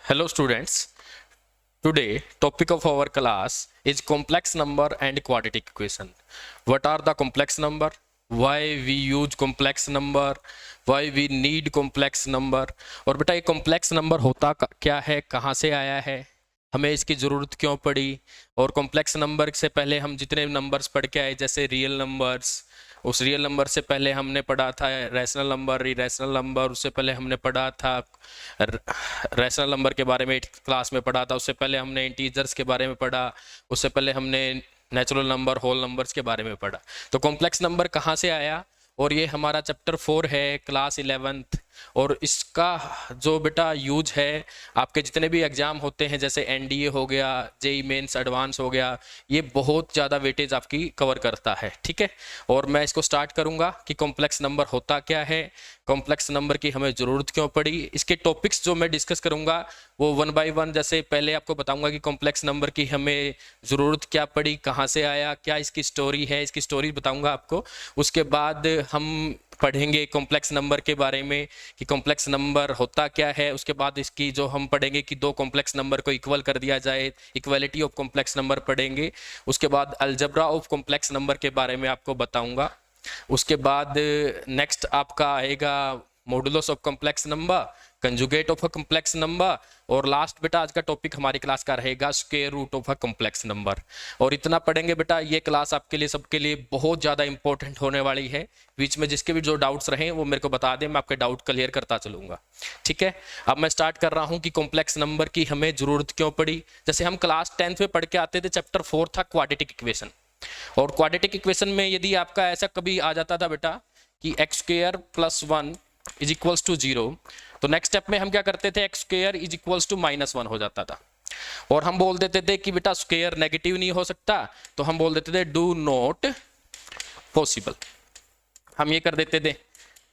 Hello students, today topic of our class is complex number and quadratic equation. What are the complex number? Why we use complex number? Why we need complex number? और बेटा ये complex number होता क्या है, कहाँ से आया है, हमें इसकी ज़रूरत क्यों पड़ी, और कॉम्प्लेक्स नंबर से पहले हम जितने नंबर्स पढ़ के आए जैसे रियल नंबर्स, उस रियल नंबर से पहले हमने पढ़ा था रैशनल नंबर, इरेशनल नंबर, उससे पहले हमने पढ़ा था रैशनल नंबर के बारे में 8th क्लास में पढ़ा था, उससे पहले हमने इंटीजर्स के बारे में पढ़ा, उससे पहले हमने नेचुरल नंबर, होल नंबर्स के बारे में पढ़ा। तो कॉम्प्लेक्स नंबर कहाँ से आया, और ये हमारा चैप्टर 4 है, क्लास 11th, और इसका जो बेटा यूज है आपके जितने भी एग्जाम होते हैं जैसे एनडीए हो गया, जेई मेंस एडवांस हो गया, ये बहुत ज़्यादा वेटेज आपकी कवर करता है। ठीक है, और मैं इसको स्टार्ट करूंगा कि कॉम्प्लेक्स नंबर होता क्या है, कॉम्प्लेक्स नंबर की हमें ज़रूरत क्यों पड़ी। इसके टॉपिक्स जो मैं डिस्कस करूंगा वो 1 बाय 1, जैसे पहले आपको बताऊंगा कि कॉम्प्लेक्स नंबर की हमें ज़रूरत क्या पड़ी, कहाँ से आया, क्या इसकी स्टोरी है, इसकी स्टोरी बताऊंगा आपको। उसके बाद हम पढ़ेंगे कॉम्प्लेक्स नंबर के बारे में कि कॉम्प्लेक्स नंबर होता क्या है। उसके बाद इसकी जो हम पढ़ेंगे कि दो कॉम्प्लेक्स नंबर को इक्वल कर दिया जाए, इक्वलिटी ऑफ कॉम्प्लेक्स नंबर पढ़ेंगे। उसके बाद अलजेब्रा ऑफ कॉम्प्लेक्स नंबर के बारे में आपको बताऊंगा। उसके बाद नेक्स्ट आपका आएगा modulus of complex number, conjugate of a complex number, और लास्ट बेटा आज का टॉपिक हमारी क्लास का रहेगा square root of a complex number. और इतना पढ़ेंगे बेटा, ये क्लास आपके लिए सबके लिए बहुत ज़्यादा इंपॉर्टेंट होने वाली है। बीच में जिसके भी जो डाउट्स रहे वो मेरे को बता दें, मैं आपके डाउट क्लियर करता चलूंगा। ठीक है, अब मैं स्टार्ट कर रहा हूँ कि कॉम्प्लेक्स नंबर की हमें जरूरत क्यों पड़ी। जैसे हम क्लास 10th में पढ़ के आते थे, चैप्टर 4 था क्वाड्रेटिक इक्वेशन, और क्वाड्रेटिक इक्वेशन में यदि आपका ऐसा कभी आ जाता था बेटा कि X square plus 1 is equals to 0, तो नेक्स्ट स्टेप में हम क्या करते थे, X square is equals to -1 हो जाता था, और हम बोल देते थे कि बेटा स्क्वायर नेगेटिव नहीं हो सकता, तो हम बोल देते थे डू नॉट पॉसिबल, हम ये कर देते थे।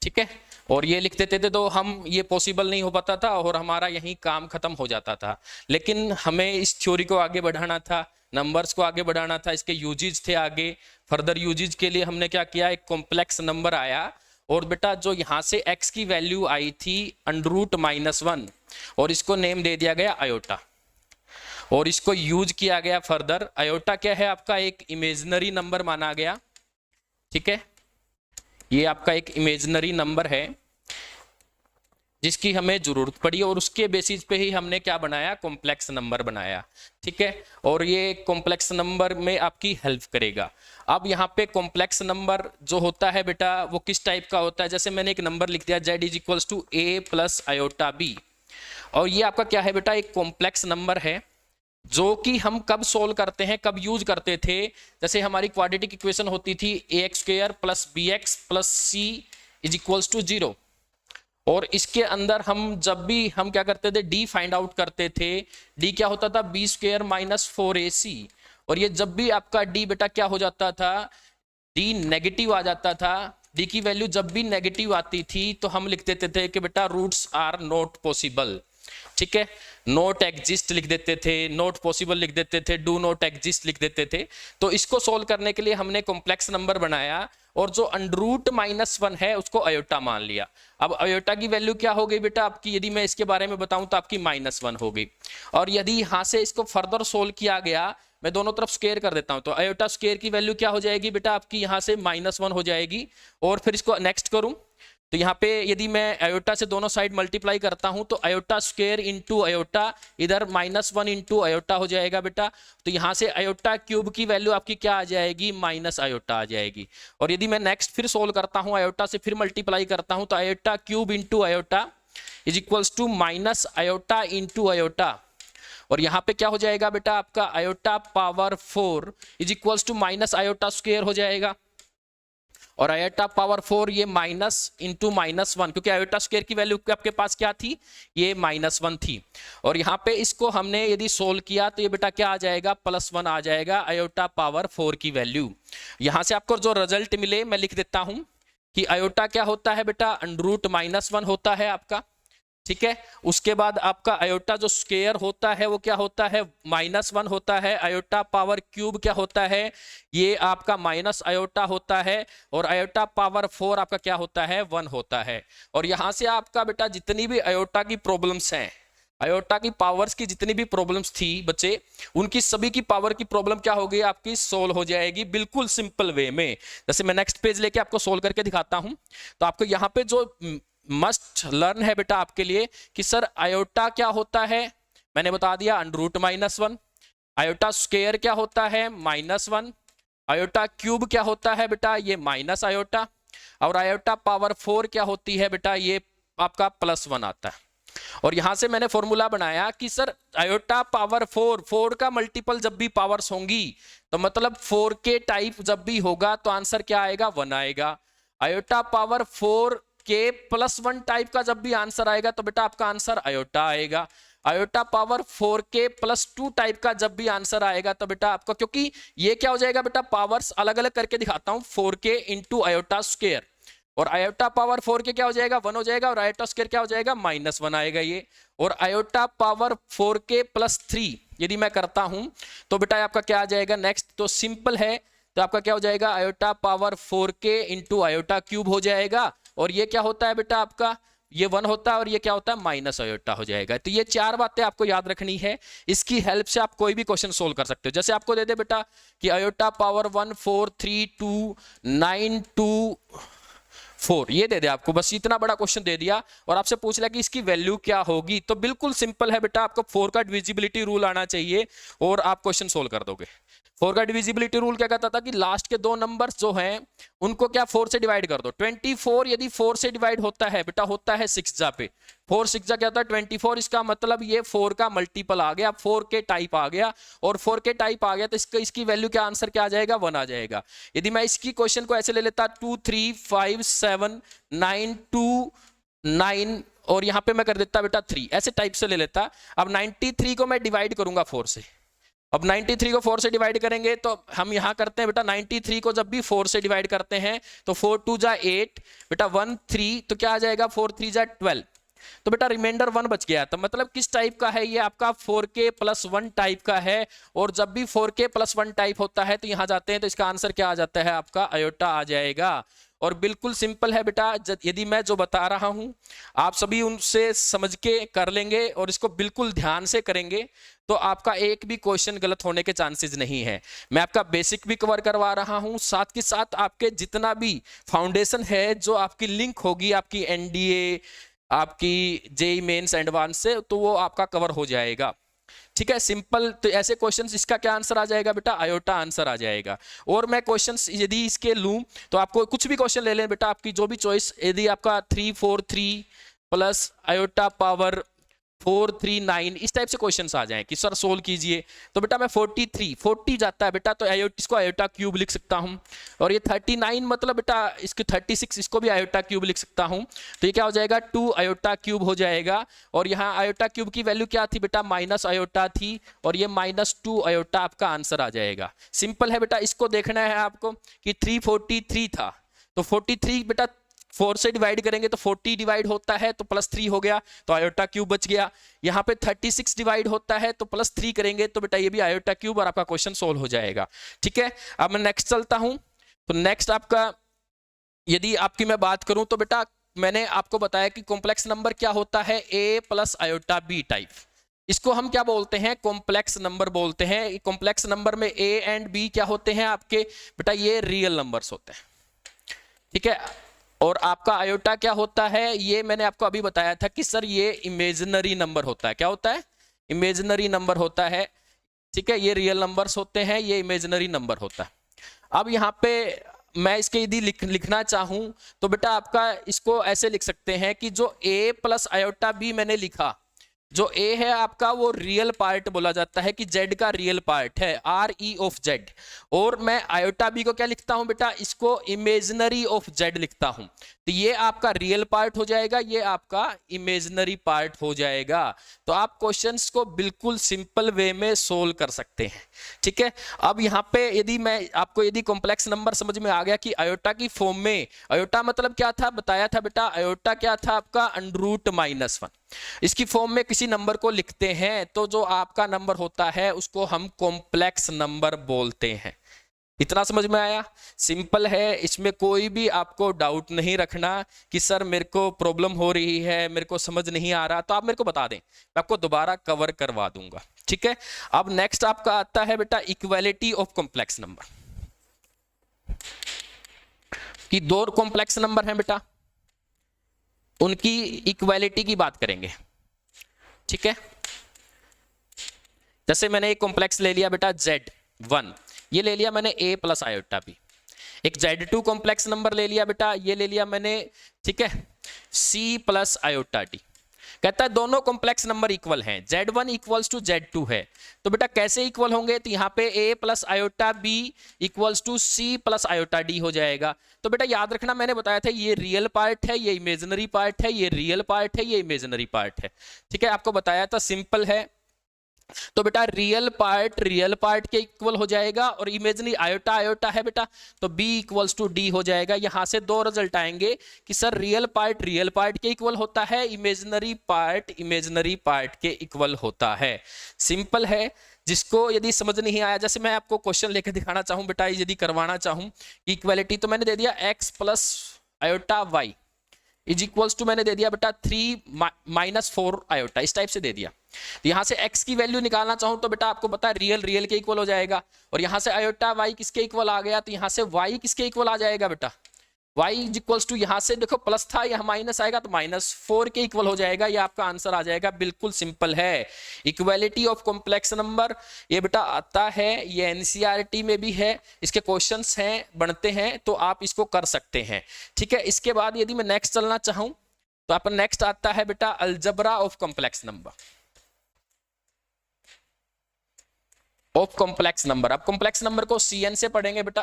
ठीक है, और ये लिख देते थे, तो हम ये पॉसिबल नहीं हो पाता था और हमारा यहीं काम खत्म हो जाता था। लेकिन हमें इस थ्योरी को आगे बढ़ाना था, नंबर्स को आगे बढ़ाना था, इसके यूजेज थे आगे। फर्दर यूजेज के लिए हमने क्या किया, एक कॉम्प्लेक्स नंबर आया, और बेटा जो यहाँ से x की वैल्यू आई थी √-1, और इसको नेम दे दिया गया आयोटा, और इसको यूज किया गया फर्दर। आयोटा क्या है आपका, एक इमेजिनरी नंबर माना गया। ठीक है, ये आपका एक इमेजिनरी नंबर है जिसकी हमें जरूरत पड़ी, और उसके बेसिस पे ही हमने क्या बनाया, कॉम्प्लेक्स नंबर बनाया। ठीक है, और ये कॉम्प्लेक्स नंबर में आपकी हेल्प करेगा। अब यहाँ पे कॉम्प्लेक्स नंबर जो होता है बेटा वो किस टाइप का होता है, जैसे मैंने एक नंबर लिख दिया z is equals to a plus iota b, और ये आपका क्या है बेटा, एक कॉम्प्लेक्स नंबर है जो कि हम कब सोल्व करते हैं, कब यूज करते थे। जैसे हमारी क्वाड्रेटिक इक्वेशन होती थी ax² plus bx plus c is equals to 0, और इसके अंदर हम जब भी हम क्या करते थे, d फाइंड आउट करते थे। d क्या होता था, b² माइनस 4ac, और ये जब भी आपका d बेटा क्या हो जाता था, d नेगेटिव आ जाता था। d की वैल्यू जब भी नेगेटिव आती थी तो हम लिख देते थे कि बेटा रूट्स आर नॉट पॉसिबल। ठीक है, नॉट एग्जिस्ट लिख देते थे, नॉट पॉसिबल लिख देते थे, डू नॉट एग्जिस्ट लिख देते थे। तो इसको सोल्व करने के लिए हमने कॉम्प्लेक्स नंबर बनाया, और जो √-1 है उसको अयोटा मान लिया। अब अयोटा की वैल्यू क्या हो गई बेटा आपकी, यदि मैं इसके बारे में बताऊं तो आपकी -1 हो गई। और यदि यहां से इसको फर्दर सोल्व किया गया, मैं दोनों तरफ स्क्वायर कर देता हूं, तो अयोटा स्क्वायर की वैल्यू क्या हो जाएगी बेटा आपकी, यहां से -1 हो जाएगी। और फिर इसको नेक्स्ट करूं तो यहाँ पे यदि मैं अयोटा से दोनों साइड मल्टीप्लाई करता हूं तो अयोटा स्क्वायर इंटू अयोटा, इधर -1 इंटू अयोटा हो जाएगा बेटा। तो यहाँ से अयोटा क्यूब की वैल्यू आपकी क्या आ जाएगी, माइनस अयोटा आ जाएगी। और यदि मैं नेक्स्ट फिर सोल्व करता हूं, अयोटा से फिर मल्टीप्लाई करता हूं, तो iota cube into iota is equals to minus iota into iota, और यहाँ पे क्या हो जाएगा बेटा आपका iota power 4 is equals to minus iota square हो जाएगा। और आयोटा पावर 4 ये माइनस इंटू -1, क्योंकि आयोटा स्क्वायर की वैल्यू आपके पास क्या थी, ये -1 थी। और यहाँ पे इसको हमने यदि सोल्व किया तो ये बेटा क्या आ जाएगा, +1 आ जाएगा आयोटा पावर 4 की वैल्यू। यहाँ से आपको जो रिजल्ट मिले मैं लिख देता हूं कि आयोटा क्या होता है बेटा, √-1 होता है आपका। ठीक है, उसके बाद आपका अयोटा जो स्क्वायर होता है वो क्या होता है, -1 होता है। अयोटा पावर क्यूब क्या होता है, ये आपका माइनस अयोटा होता है। और अयोटा पावर 4 आपका क्या होता है, 1 होता है। और यहां से आपका बेटा जितनी भी अयोटा की प्रॉब्लम्स हैं आयोटा की पावर्स की जितनी भी प्रॉब्लम्स थी बच्चे, उनकी सभी की पावर की प्रॉब्लम क्या होगी आपकी, सोल्व हो जाएगी बिल्कुल सिंपल वे में। जैसे मैं नेक्स्ट पेज लेके आपको सोल्व करके दिखाता हूं, तो आपको यहाँ पे जो मस्ट लर्न है बेटा आपके लिए कि सर आयोटा क्या होता है, मैंने बता दिया √-1। आयोटा स्क्वायर क्या होता है, -1। आयोटा क्यूब क्या होता है बेटा, ये माइनस आयोटा। और आयोटा पावर 4 क्या होती है बेटा, ये आपका +1 आता है। और यहां से मैंने फॉर्मूला बनाया कि सर आयोटा पावर 4 का मल्टीपल जब भी पावर्स होंगी तो मतलब 4 के टाइप जब भी होगा तो आंसर क्या आएगा, 1 आएगा। आयोटा पावर 4 के +1 टाइप का जब भी आंसर आएगा तो बेटा आपका आंसर आयोटा आएगा। आयोटा पावर 4 के +2 टाइप का जब भी आंसर आएगा तो बेटा आपका, क्योंकि ये क्या हो जाएगा बेटा, पावर्स अलग अलग करके दिखाता हूं, 4 के इंटू आयोटा स्क्वायर, और आयोटा पावर 4 के क्या हो जाएगा, 1 हो जाएगा, और आयोटा स्क्वायर क्या हो जाएगा, -1 आएगा ये। और आयोटा पावर 4 के +3 यदि मैं करता हूं तो बेटा आपका क्या आ जाएगा, नेक्स्ट तो सिंपल है, तो आपका क्या हो जाएगा, आयोटा पावर 4 के इंटू आयोटा क्यूब हो जाएगा। और ये क्या होता है बेटा आपका, ये 1 होता है, और ये क्या होता है, माइनस आयोटा हो जाएगा। तो ये 4 बातें आपको याद रखनी है, इसकी हेल्प से आप कोई भी क्वेश्चन सोल्व कर सकते हो। जैसे आपको दे दे बेटा कि आयोटा पावर 1 4 3 2 9 2 4, ये दे दे आपको, बस इतना बड़ा क्वेश्चन दे दिया और आपसे पूछ लिया कि इसकी वैल्यू क्या होगी, तो बिल्कुल सिंपल है बेटा, आपको 4 का डिविजिबिलिटी रूल आना चाहिए और आप क्वेश्चन सोल्व कर दोगे। 4 का डिविजिबिलिटी रूल क्या कहता था कि लास्ट के 2 नंबर्स जो हैं उनको क्या 4 से डिवाइड कर दो। 24 यदि 4 से डिवाइड होता है बेटा, होता है 6 जा पे, 4 6 जा क्या होता है 24, इसका मतलब ये 4 का मल्टीपल आ गया, 4 के टाइप आ गया, और 4 के टाइप आ गया तो इसकी वैल्यू क्या, आंसर क्या आ जाएगा, 1 आ जाएगा। यदि मैं इसकी क्वेश्चन को ऐसे ले लेता 2 3 5 7 9 2 9 और यहां पे मैं कर देता बेटा 3, ऐसे टाइप से ले लेता। अब 93 को मैं डिवाइड करूंगा 4 से, अब 93 को 4 से डिवाइड करेंगे तो हम यहां करते हैं बेटा 93 को जब भी 4 से डिवाइड करते हैं तो 4 2 जा 8 बेटा 1 3, तो क्या आ जाएगा 4 3 जा 12, तो बेटा रिमाइंडर 1 बच गया। तो मतलब किस टाइप का है ये, आपका 4k +1 टाइप का है। और जब भी 4k +1 टाइप होता है तो यहां जाते हैं तो इसका आंसर क्या आ जाता है, आपका आयोटा आ जाएगा। और बिल्कुल सिंपल है बेटा, यदि मैं जो बता रहा हूं आप सभी उनसे समझ के कर लेंगे और इसको बिल्कुल ध्यान से करेंगे तो आपका एक भी क्वेश्चन गलत होने के चांसेस नहीं है। मैं आपका बेसिक भी कवर करवा रहा हूं, साथ के साथ आपके जितना भी फाउंडेशन है, जो आपकी लिंक होगी आपकी एनडीए, आपकी जेई मेंस एडवांस से, तो वो आपका कवर हो जाएगा। ठीक है, सिंपल। तो ऐसे क्वेश्चंस, इसका क्या आंसर आ जाएगा बेटा, आयोटा आंसर आ जाएगा। और मैं क्वेश्चंस यदि इसके लूं तो आपको कुछ भी क्वेश्चन ले लें बेटा, आपकी जो भी चॉइस, यदि आपका 3 4 3 प्लस आयोटा पावर 4 3 9 इस टाइप से क्वेश्चंस आ जाएं कि सर सोल्व कीजिए, तो बेटा मैं 40 जाता है बेटा, तो इसको आयोटा क्यूब लिख सकता हूं। और ये 39 मतलब बेटा इसके 36, इसको भी आयोटा क्यूब लिख सकता हूं। तो ये क्या हो जाएगा, 2 आयोटा क्यूब हो जाएगा। और यहाँ आयोटा क्यूब की वैल्यू क्या थी बेटा, माइनस आयोटा थी, और ये -2 आयोटा आपका आंसर आ जाएगा। सिंपल है बेटा, इसको देखना है आपको कि 343 था, तो 43 बेटा 4 से डिवाइड करेंगे तो 40 डिवाइड होता है तो +3 हो गया, तो आयोटा क्यूब बच गया। यहाँ पे 36 डिवाइड होता है तो +3 करेंगे तो बेटा ये भी आयोटा क्यूब, और आपका क्वेश्चन सोल्व हो जाएगा। ठीक है, अब मैं नेक्स्ट चलता हूं। तो नेक्स्ट आपका, यदि आपकी मैं बात करूं तो बेटा मैंने आपको बताया कि कॉम्प्लेक्स नंबर क्या होता है, a + आयोटा b टाइप। इसको हम क्या बोलते हैं, कॉम्प्लेक्स नंबर बोलते हैं। कॉम्प्लेक्स नंबर में a एंड b क्या होते हैं आपके बेटा, ये रियल नंबर्स होते हैं। ठीक है, और आपका आयोटा क्या होता है, ये मैंने आपको अभी बताया था कि सर ये इमेजिनरी नंबर होता है। क्या होता है, इमेजिनरी नंबर होता है। ठीक है, ये रियल नंबर्स होते हैं, ये इमेजिनरी नंबर होता है। अब यहाँ पे मैं इसके यदि लिखना चाहूं तो बेटा आपका इसको ऐसे लिख सकते हैं कि जो a + आयोटा b मैंने लिखा, जो a है आपका वो रियल पार्ट बोला जाता है कि z का रियल पार्ट है, RE ऑफ z। और मैं आयोटा b को क्या लिखता हूं बेटा, इसको इमेजिनरी ऑफ z लिखता हूं। तो ये आपका रियल पार्ट हो जाएगा, ये आपका इमेजिनरी पार्ट हो जाएगा। तो आप क्वेश्चंस को बिल्कुल सिंपल वे में सोल्व कर सकते हैं। ठीक है, अब यहाँ पे यदि मैं आपको यदि कॉम्प्लेक्स नंबर समझ में आ गया कि आयोटा की फॉर्म में, आयोटा मतलब क्या था बताया था बेटा, आयोटा क्या था आपका √-1। इसकी फॉर्म में किसी नंबर को लिखते हैं तो जो आपका नंबर होता है उसको हम कॉम्प्लेक्स नंबर बोलते हैं। इतना समझ में आया? सिंपल है, इसमें कोई भी आपको डाउट नहीं रखना कि सर मेरे को प्रॉब्लम हो रही है, मेरे को समझ नहीं आ रहा, तो आप मेरे को बता दें, मैं आपको दोबारा कवर करवा दूंगा। ठीक है, अब नेक्स्ट आपका आता है बेटा इक्वालिटी ऑफ कॉम्प्लेक्स नंबर। कि दो कॉम्प्लेक्स नंबर हैं बेटा, उनकी इक्वालिटी की बात करेंगे। ठीक है, जैसे मैंने एक कॉम्प्लेक्स ले लिया बेटा Z1, ये ले लिया मैंने A प्लस आयोटा B। एक Z2 कॉम्प्लेक्स नंबर ले लिया बेटा, ये ले लिया मैंने, ठीक है, C प्लस आयोटा D। कहता है दोनों कॉम्प्लेक्स नंबर इक्वल हैं, Z1 इक्वल्स टू Z2 है, तो बेटा कैसे इक्वल होंगे? तो यहाँ पे A plus iota B equals to C plus iota D हो जाएगा। तो बेटा याद रखना, मैंने बताया था ये रियल पार्ट है, ये इमेजिनरी पार्ट है, ये रियल पार्ट है, ये इमेजिनरी पार्ट है। ठीक है, आपको बताया था, सिंपल है। तो बेटा रियल पार्ट के इक्वल हो जाएगा, और इमेजिनरी आयोटा आयोटा है बेटा, तो B इक्वल्स टू D हो जाएगा। यहां से दो रिजल्ट आएंगे कि सर रियल पार्ट के इक्वल होता है, इमेजिनरी पार्ट के इक्वल होता है। सिंपल है। जिसको यदि समझ नहीं आया, जैसे मैं आपको क्वेश्चन लेकर दिखाना चाहूं बेटा, यदि करवाना चाहूं इक्वालिटी, तो मैंने दे दिया x plus iota y is equals to, मैंने दे दिया बेटा 3 माइनस 4 आयोटा, इस टाइप से दे दिया। तो यहां से x की वैल्यू निकालना चाहूं तो बेटा आपको पता है रियल के इक्वल हो जाएगा, और यहां से आयोटा y किसके इक्वल आ गया, तो यहां से y किसके इक्वल आ जाएगा बेटा, y इज इक्वल्स टू, यहां से देखो प्लस था, यहां माइनस आएगा तो -4 के इक्वल हो जाएगा। ये आपका आंसर आ जाएगा, बिल्कुल सिंपल है। इक्वालिटी ऑफ कॉम्प्लेक्स नंबर ये बेटा आता है, ये एनसीईआरटी में भी है, इसके क्वेश्चंस हैं, बनते हैं, तो आप इसको कर सकते हैं। ठीक है, इसके बाद यदि मैं नेक्स्ट चलना चाहूं तो आप नेक्स्ट आता है बेटा algebra of complex number. Of complex number, अब कॉम्प्लेक्स नंबर को CN से पढ़ेंगे बेटा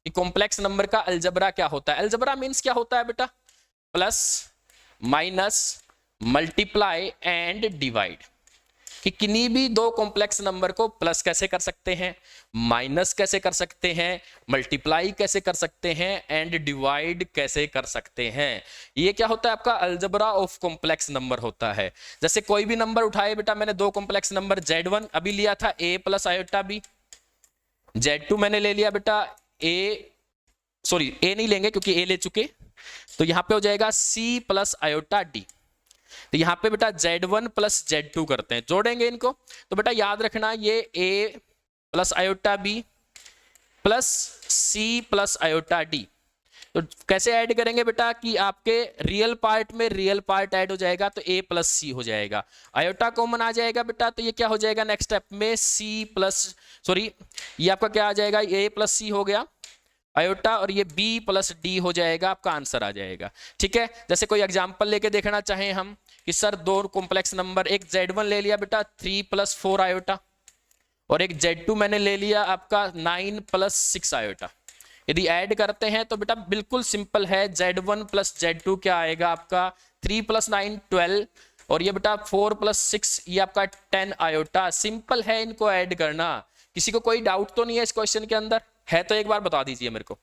कि कॉम्प्लेक्स नंबर का अलजबरा क्या होता है। अलजबरा मींस क्या होता है बेटा, plus minus multiply and divide, कि किन्हीं भी दो कॉम्प्लेक्स नंबर को प्लस कैसे कर सकते हैं, माइनस कैसे कर सकते हैं, मल्टीप्लाई कैसे कर सकते हैं, एंड डिवाइड कैसे कर सकते हैं। ये क्या होता है आपका अलजबरा ऑफ कॉम्प्लेक्स नंबर होता है। जैसे कोई भी नंबर उठाए बेटा, मैंने दो कॉम्प्लेक्स नंबर Z1 अभी लिया था A plus iota B, Z2 मैंने ले लिया बेटा A नहीं लेंगे क्योंकि A ले चुके, तो यहां पे हो जाएगा C प्लस आयोटा D। तो यहां पे बेटा Z1 प्लस Z2 करते हैं, जोड़ेंगे इनको, तो बेटा याद रखना ये A plus iota B plus C plus iota D। तो कैसे ऐड करेंगे बेटा कि आपके रियल पार्ट में रियल पार्ट ऐड हो जाएगा, तो A प्लस C हो जाएगा, आयोटा कॉमन आ जाएगा बेटा, तो ये क्या हो जाएगा नेक्स्ट स्टेप में ये आपका क्या आ जाएगा, A प्लस C हो गया आयोटा, और ये B प्लस D हो जाएगा, आपका आंसर आ जाएगा। ठीक है, जैसे कोई एग्जांपल लेके देखना चाहें हम कि सर दो कॉम्प्लेक्स नंबर, एक Z1 ले लिया बेटा 3 प्लस 4 आयोटा, और एक Z2 मैंने ले लिया आपका 9 प्लस 6 आयोटा। यदि ऐड करते हैं तो बेटा बिल्कुल सिंपल है, Z1 प्लस Z2 क्या आएगा आपका 3 प्लस 9 12, और ये बेटा 4 प्लस 6 ये आपका 10 आयोटा। सिंपल है इनको ऐड करना। किसी को कोई डाउट तो नहीं है इस क्वेश्चन के अंदर? है तो एक बार बता दीजिए मेरे को।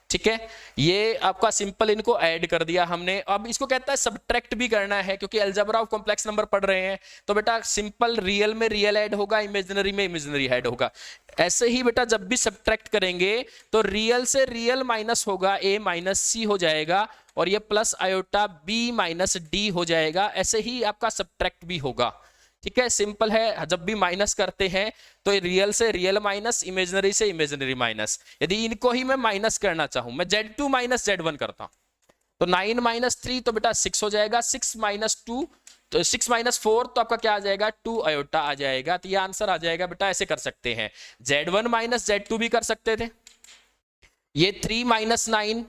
ठीक है, ये आपका सिंपल इनको ऐड कर दिया हमने। अब इसको कहता है सब्ट्रैक्ट भी करना है, क्योंकि अलजेब्रा ऑफ कॉम्प्लेक्स नंबर पढ़ रहे हैं, तो बेटा सिंपल रियल में रियल ऐड होगा, इमेजिनरी में इमेजिनरी ऐड होगा। ऐसे ही बेटा जब भी सब्ट्रैक्ट करेंगे तो रियल से रियल माइनस होगा, A माइनस C हो जाएगा, और ये plus iota B minus D हो जाएगा। ऐसे ही आपका सब्ट्रैक्ट भी होगा। ठीक है, सिंपल है, जब भी माइनस करते हैं तो रियल से रियल माइनस, इमेजिनरी से इमेजिनरी माइनस। यदि इनको ही मैं माइनस करना चाहूं, मैं Z2 माइनस Z1 करता हूं, तो 9 माइनस 3 तो बेटा 6 हो जाएगा, 6 माइनस 2 तो 6 माइनस 4 तो आपका क्या आ जाएगा 2 आयोटा आ जाएगा। तो ये आंसर आ जाएगा बेटा। ऐसे कर सकते हैं, Z1 माइनस Z2 भी कर सकते थे, ये 3 माइनस 9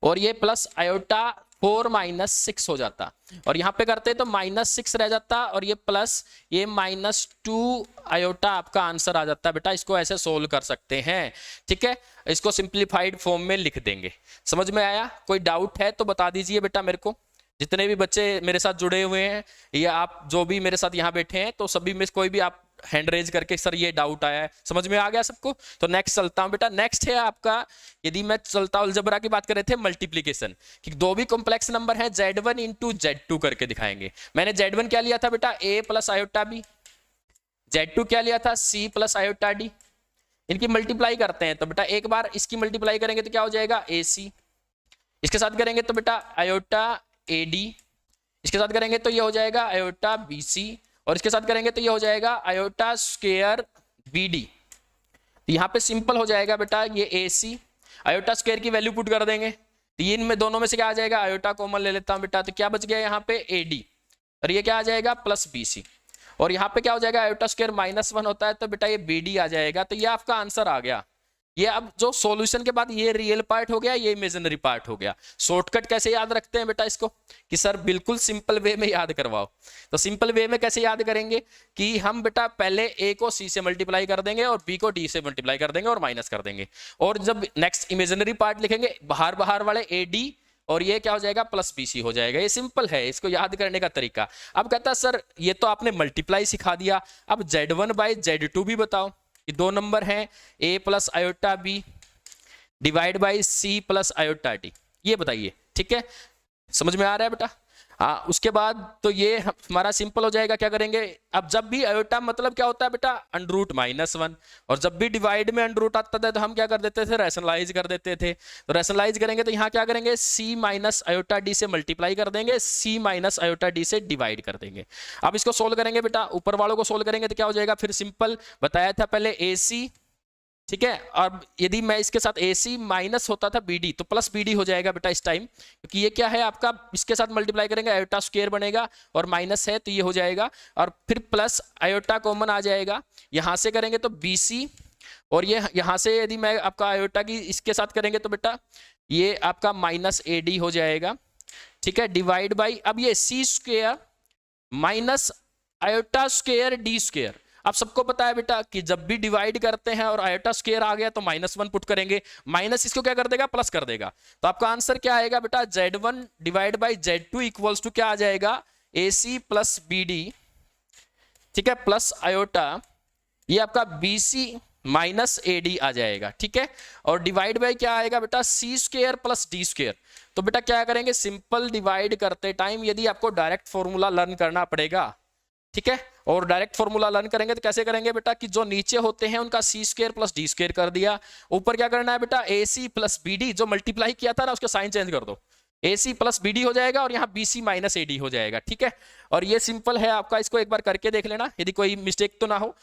और ये प्लस आयोटा 4 माइनस 6 हो जाता, और यहां पे करते तो -6 रह जाता, और ये प्लस ये -2 आयोटा आपका आंसर आ जाता बेटा। इसको ऐसे सोल्व कर सकते हैं। ठीक है, इसको सिंप्लीफाइड फॉर्म में लिख देंगे। समझ में आया? कोई डाउट है तो बता दीजिए बेटा मेरे को। जितने भी बच्चे मेरे साथ जुड़े हुए हैं या आप जो भी मेरे साथ यहाँ बैठे हैं, तो सभी में कोई भी आप हैंड रेज करके सर ये डाउट आया है, समझ में आ गया सबको? तो नेक्स्ट चलता हूं बेटा। नेक्स्ट है आपका, यदि मैं चलता हूं अलजेब्रा की बात कर रहे थे, मल्टीप्लीकेशन, कि दो भी कॉम्प्लेक्स नंबर है Z1 इंटू Z2 करके दिखाएंगे। मैंने Z1 क्या लिया था बेटा A plus iota B, Z2 क्या लिया था C प्लस आयोटा D। इनकी मल्टीप्लाई करते हैं तो बेटा एक बार इसकी मल्टीप्लाई करेंगे तो क्या हो जाएगा AC, इसके साथ करेंगे तो बेटा आयोटा AD, इसके साथ करेंगे तो ये हो जाएगा आयोटा BC, और इसके साथ करेंगे तो ये हो जाएगा आयोटा स्क्वायर BD। तो यहाँ पे सिंपल हो जाएगा बेटा ये AC, आयोटा स्क्वायर की वैल्यू पुट कर देंगे, तीन में दोनों में से क्या आ जाएगा, आयोटा कॉमन ले लेता हूं बेटा, तो क्या बच गया यहाँ पे AD, और ये क्या आ जाएगा प्लस BC, और यहाँ पे क्या हो जाएगा आयोटा स्क्वायर -1 होता है तो बेटा ये BD आ जाएगा। तो ये आपका आंसर आ गया। ये अब जो सॉल्यूशन के बाद ये रियल पार्ट हो गया, ये इमेजिनरी पार्ट हो गया। शॉर्टकट कैसे याद रखते हैं बेटा इसको, कि सर बिल्कुल सिंपल वे में याद करवाओ। तो सिंपल वे में कैसे याद करेंगे कि हम बेटा पहले A को C से मल्टीप्लाई कर देंगे और B को D से मल्टीप्लाई कर देंगे और माइनस कर देंगे, और जब नेक्स्ट इमेजिनरी पार्ट लिखेंगे बाहर बाहर वाले AD, और ये क्या हो जाएगा प्लस BC हो जाएगा। ये सिंपल है, इसको याद करने का तरीका। अब कहता है सर ये तो आपने मल्टीप्लाई सिखा दिया, अब Z1 बाई Z2 भी बताओ कि दो नंबर हैं A plus iota B divide by C plus iota D, ये बताइए। ठीक है, समझ में आ रहा है बेटा? हाँ, उसके बाद तो ये हमारा सिंपल हो जाएगा। क्या करेंगे, अब जब भी आयोटा मतलब क्या होता है बेटा अंडरूट -1, और जब भी डिवाइड में अंडरूट आता था तो हम क्या कर देते थे, रैशनलाइज कर देते थे। तो रैशनलाइज करेंगे तो यहाँ क्या करेंगे, C माइनस आयोटा D से मल्टीप्लाई कर देंगे, C माइनस आयोटा D से डिवाइड कर देंगे। अब इसको सोल्व करेंगे बेटा, ऊपर वालों को सोल्व करेंगे तो क्या हो जाएगा, फिर सिंपल बताया था पहले AC, ठीक है, और यदि मैं इसके साथ AC माइनस होता था BD तो प्लस BD हो जाएगा बेटा इस टाइम, क्योंकि ये क्या है आपका, इसके साथ मल्टीप्लाई करेंगे आयोटा स्क्वायर बनेगा और माइनस है तो ये हो जाएगा, और फिर प्लस आयोटा कॉमन आ जाएगा। यहां से करेंगे तो BC, और ये यहां से यदि मैं आपका आयोटा की इसके साथ करेंगे तो बेटा ये आपका माइनस AD हो जाएगा। ठीक है, डिवाइड बाई, अब ये C square minus iota square D square. अब सबको पता है बेटा कि जब भी डिवाइड करते हैं और आयोटा स्क्वायर आ गया तो -1 पुट करेंगे, माइनस इसको क्या कर देगा, प्लस कर देगा। तो आपका आंसर क्या आएगा बेटा, Z1 divide by Z2 equals to क्या आ जाएगा, AC प्लस BD, ठीक है, प्लस आयोटा, ये आपका BC माइनस AD आ जाएगा। ठीक है, और डिवाइड बाई क्या आएगा बेटा, C square plus D square. तो बेटा क्या करेंगे, सिंपल डिवाइड करते टाइम यदि आपको डायरेक्ट फॉर्मूला लर्न करना पड़ेगा, ठीक है, और डायरेक्ट फॉर्मूला लर्न करेंगे तो कैसे करेंगे बेटा, कि जो नीचे होते हैं उनका C square plus D square कर दिया, ऊपर क्या करना है बेटा AC प्लस BD, जो मल्टीप्लाई किया था ना उसके साइन चेंज कर दो, AC प्लस BD हो जाएगा और यहाँ BC माइनस AD हो जाएगा। ठीक है, और ये सिंपल है आपका, इसको एक बार करके देख लेना यदि कोई मिस्टेक तो ना हो,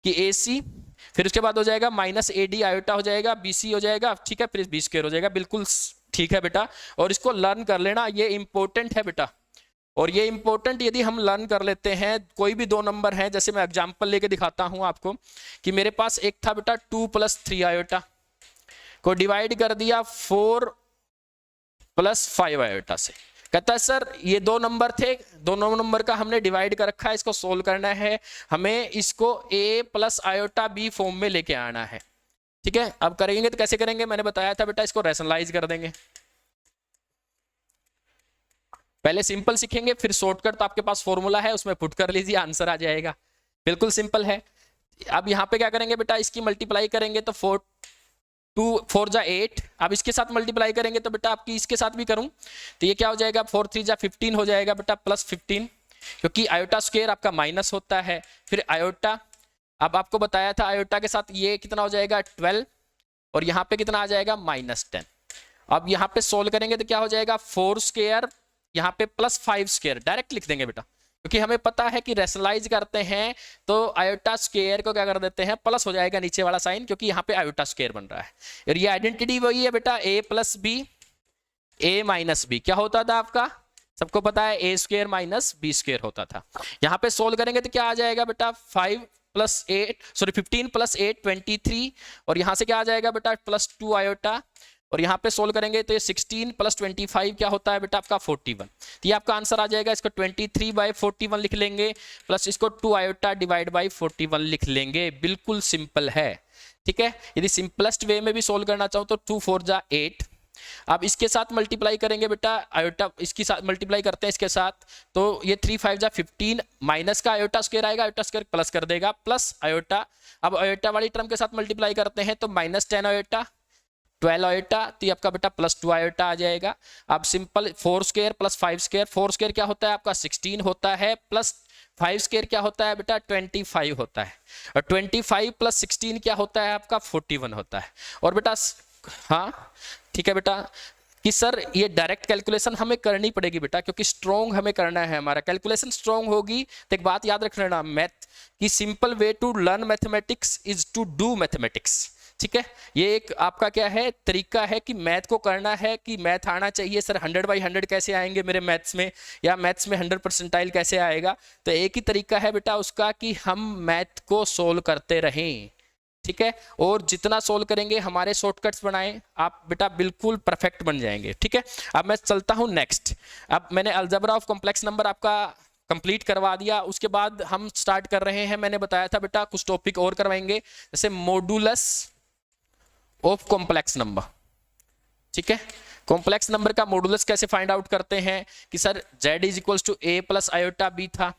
कि AC फिर उसके बाद हो जाएगा माइनस AD आयोटा हो जाएगा, BC हो जाएगा, ठीक है, फिर B स्क्वायर हो जाएगा। बिल्कुल ठीक है बेटा, और इसको लर्न कर लेना, ये इंपॉर्टेंट है बेटा। और ये इंपॉर्टेंट यदि हम लर्न कर लेते हैं, कोई भी दो नंबर हैं, जैसे मैं एग्जांपल लेके दिखाता हूं आपको, कि मेरे पास एक था बेटा 2 + 3 आयोटा को डिवाइड कर दिया 4 + 5 आयोटा से। कहता है सर ये दो नंबर थे, दोनों नंबर का हमने डिवाइड कर रखा है, इसको सोल्व करना है, हमें इसको A plus iota B form में लेके आना है। ठीक है, अब करेंगे तो कैसे करेंगे, मैंने बताया था बेटा, इसको रैशनलाइज कर देंगे। पहले सिंपल सीखेंगे, फिर शॉर्टकट तो आपके पास फॉर्मूला है उसमें पुट कर लीजिए, आंसर आ जाएगा। बिल्कुल सिंपल है। अब यहाँ पे क्या करेंगे बेटा, इसकी मल्टीप्लाई करेंगे तो 4 4 जा 8, अब इसके साथ मल्टीप्लाई करेंगे तो बेटा आपकी इसके साथ भी करूं तो ये क्या हो जाएगा, 4 3 जा 15 हो जाएगा बेटा, प्लस 15, क्योंकि आयोटा स्क्वायर आपका माइनस होता है। फिर आयोटा, अब आपको बताया था आयोटा के साथ ये कितना हो जाएगा 12, और यहाँ पे कितना आ जाएगा -10। अब यहाँ पे सोल्व करेंगे तो क्या हो जाएगा 4 स्क्वायर, यहाँ पे प्लस 5 स्क्वायर, डायरेक्ट लिख देंगे बेटा, क्योंकि हमें पता है कि रैशनलाइज करते हैं तो आयोटा स्क्वायर को क्या कर देते हैं, प्लस हो जाएगा नीचे वाला साइन, क्योंकि यहाँ पे आयोटा स्क्वायर बन रहा है। और ये आइडेंटिटी वही है बेटा, A plus B A minus B क्या होता था आपका, सबको पता है A square minus B square होता था। यहाँ पे सोल्व करेंगे तो क्या आ जाएगा बेटा 15 + 8 23, और यहाँ से क्या आ जाएगा बेटा +2 आयोटा, और यहाँ पे सोल्व करेंगे तो ये 16 + 25 क्या होता है बेटा आपका 41। तो ये आपका आंसर आ जाएगा, इसको 23/41 लिख लेंगे, प्लस इसको 2 आयोटा डिवाइड बाई 41 लिख लेंगे। बिल्कुल सिंपल है। ठीक है, यदि सिंपलेस्ट वे में भी सोल्व करना चाहो तो 2 4 जा 8, अब इसके साथ मल्टीप्लाई करेंगे बेटा, आयोटा इसके साथ मल्टीप्लाई करते हैं इसके साथ, तो ये 3 5 जा 15, माइनस का आयोटा स्क्वायर आएगा, आयोटा स्क्वायर प्लस कर देगा, प्लस आयोटा, अब आयोटा वाली टर्म के साथ मल्टीप्लाई करते हैं तो -10 आयोटा, 12 आयोटा, तो ये आपका बेटा +2 आयोटा आ जाएगा। अब simple 4 square plus 5 square, 4 square क्या होता है आपका 16 होता है, प्लस 5 स्क्वायर क्या होता है बेटा 25 होता है, और 25 प्लस 16 क्या होता है आपका 41 होता है। और बेटा हाँ ठीक है बेटा कि सर ये डायरेक्ट कैलकुलेशन हमें करनी पड़ेगी बेटा, क्योंकि स्ट्रॉन्ग हमें करना है, हमारा कैलकुलेशन स्ट्रॉन्ग होगी। तो एक बात याद रख लेना, मैथ की simple way to learn mathematics is to do mathematics. ठीक है, ये एक आपका क्या है तरीका है कि मैथ को करना है, कि मैथ आना चाहिए। सर 100/100 कैसे आएंगे मेरे मैथ्स में, या मैथ्स में 100% कैसे आएगा? तो एक ही तरीका है बेटा उसका कि हम मैथ को सोल्व करते रहें। ठीक है, और जितना सोल्व करेंगे, हमारे शॉर्टकट्स बनाएं, आप बेटा बिल्कुल परफेक्ट बन जाएंगे। ठीक है, अब मैं चलता हूं नेक्स्ट। अब मैंने अलजेब्रा ऑफ कॉम्प्लेक्स नंबर आपका कंप्लीट करवा दिया, उसके बाद हम स्टार्ट कर रहे हैं, मैंने बताया था बेटा कुछ टॉपिक और करवाएंगे, जैसे मॉडुलस ऑफ कॉम्प्लेक्स नंबर। ठीक है, कॉम्प्लेक्स नंबर का मॉडुलस कैसे फाइंड आउट करते हैं कि sir z = a + iota b था।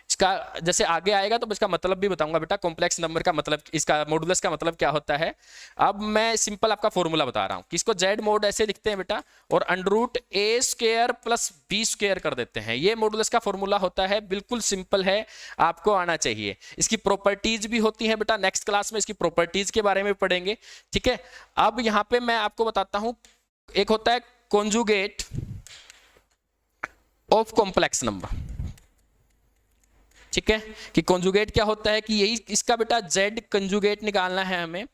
इसका जैसे आगे आएगा तो इसका मतलब भी बताऊंगा बेटा, कॉम्प्लेक्स नंबर का मतलब, इसका मॉडुलस का मतलब क्या होता है। अब मैं सिंपल आपका फॉर्मूला बता रहा हूं कि इसको z मोड ऐसे लिखते हैं बेटा, और √a² + b² कर देते हैं। ये मॉडुलस का फॉर्मूला होता है, बिल्कुल सिंपल है, आपको आना चाहिए। इसकी प्रॉपर्टीज भी होती हैं बेटा, नेक्स्ट क्लास में इसकी प्रॉपर्टीज के बारे में पढ़ेंगे। ठीक है, अब यहां पे मैं आपको बताता हूं, एक होता है कॉन्जुगेट ऑफ कॉम्प्लेक्स नंबर। ठीक है, कि कॉन्जुगेट क्या होता है कि यही इसका बेटा z कंजुगेट निकालना है हमें,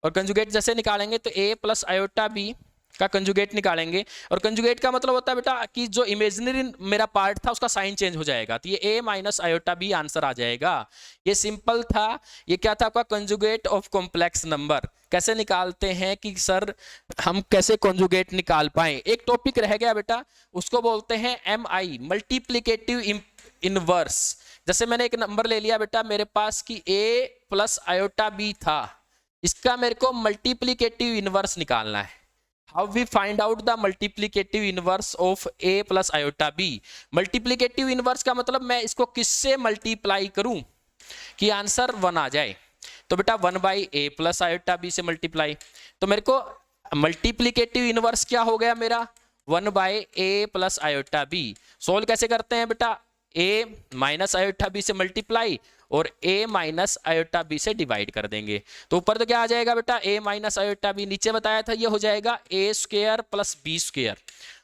और कंजुगेट जैसे निकालेंगे तो a + आयोटा b का कंजुगेट निकालेंगे। और कंजुगेट का मतलब होता है बेटा कि जो इमेजिनरी मेरा पार्ट था उसका साइन चेंज हो जाएगा, तो ये a - आयोटा b आंसर आ जाएगा। ये सिंपल था, ये क्या था आपका कंजुगेट ऑफ कॉम्प्लेक्स नंबर। कैसे निकालते हैं कि सर हम कैसे कंजुगेट निकाल पाए। एक टॉपिक रह गया बेटा, उसको बोलते हैं MI, मल्टीप्लिकेटिव इनवर्स। जैसे मैंने एक नंबर ले लिया बेटा मेरे पास कि a + आयोटा b था, इसका मेरे को मल्टीप्लिकेटिव इनवर्स निकालना है। How we find out the multiplicative inverse of a + iota b। Multiplicative inverse का मतलब मैं इसको किससे मल्टीप्लाई करूं कि आंसर 1 आ जाए। तो बेटा 1/a + आयोटा b से मल्टीप्लाई, तो मेरे को मल्टीप्लिकेटिव इनवर्स क्या हो गया मेरा 1/a + आयोटा b। सोल्व कैसे करते हैं बेटा, a - आयोटा b से मल्टीप्लाई और a - आयोटा b से डिवाइड कर देंगे। तो ऊपर तो क्या आ जाएगा बेटा a - आयोटा b, नीचे बताया था ये हो जाएगा a² + b²।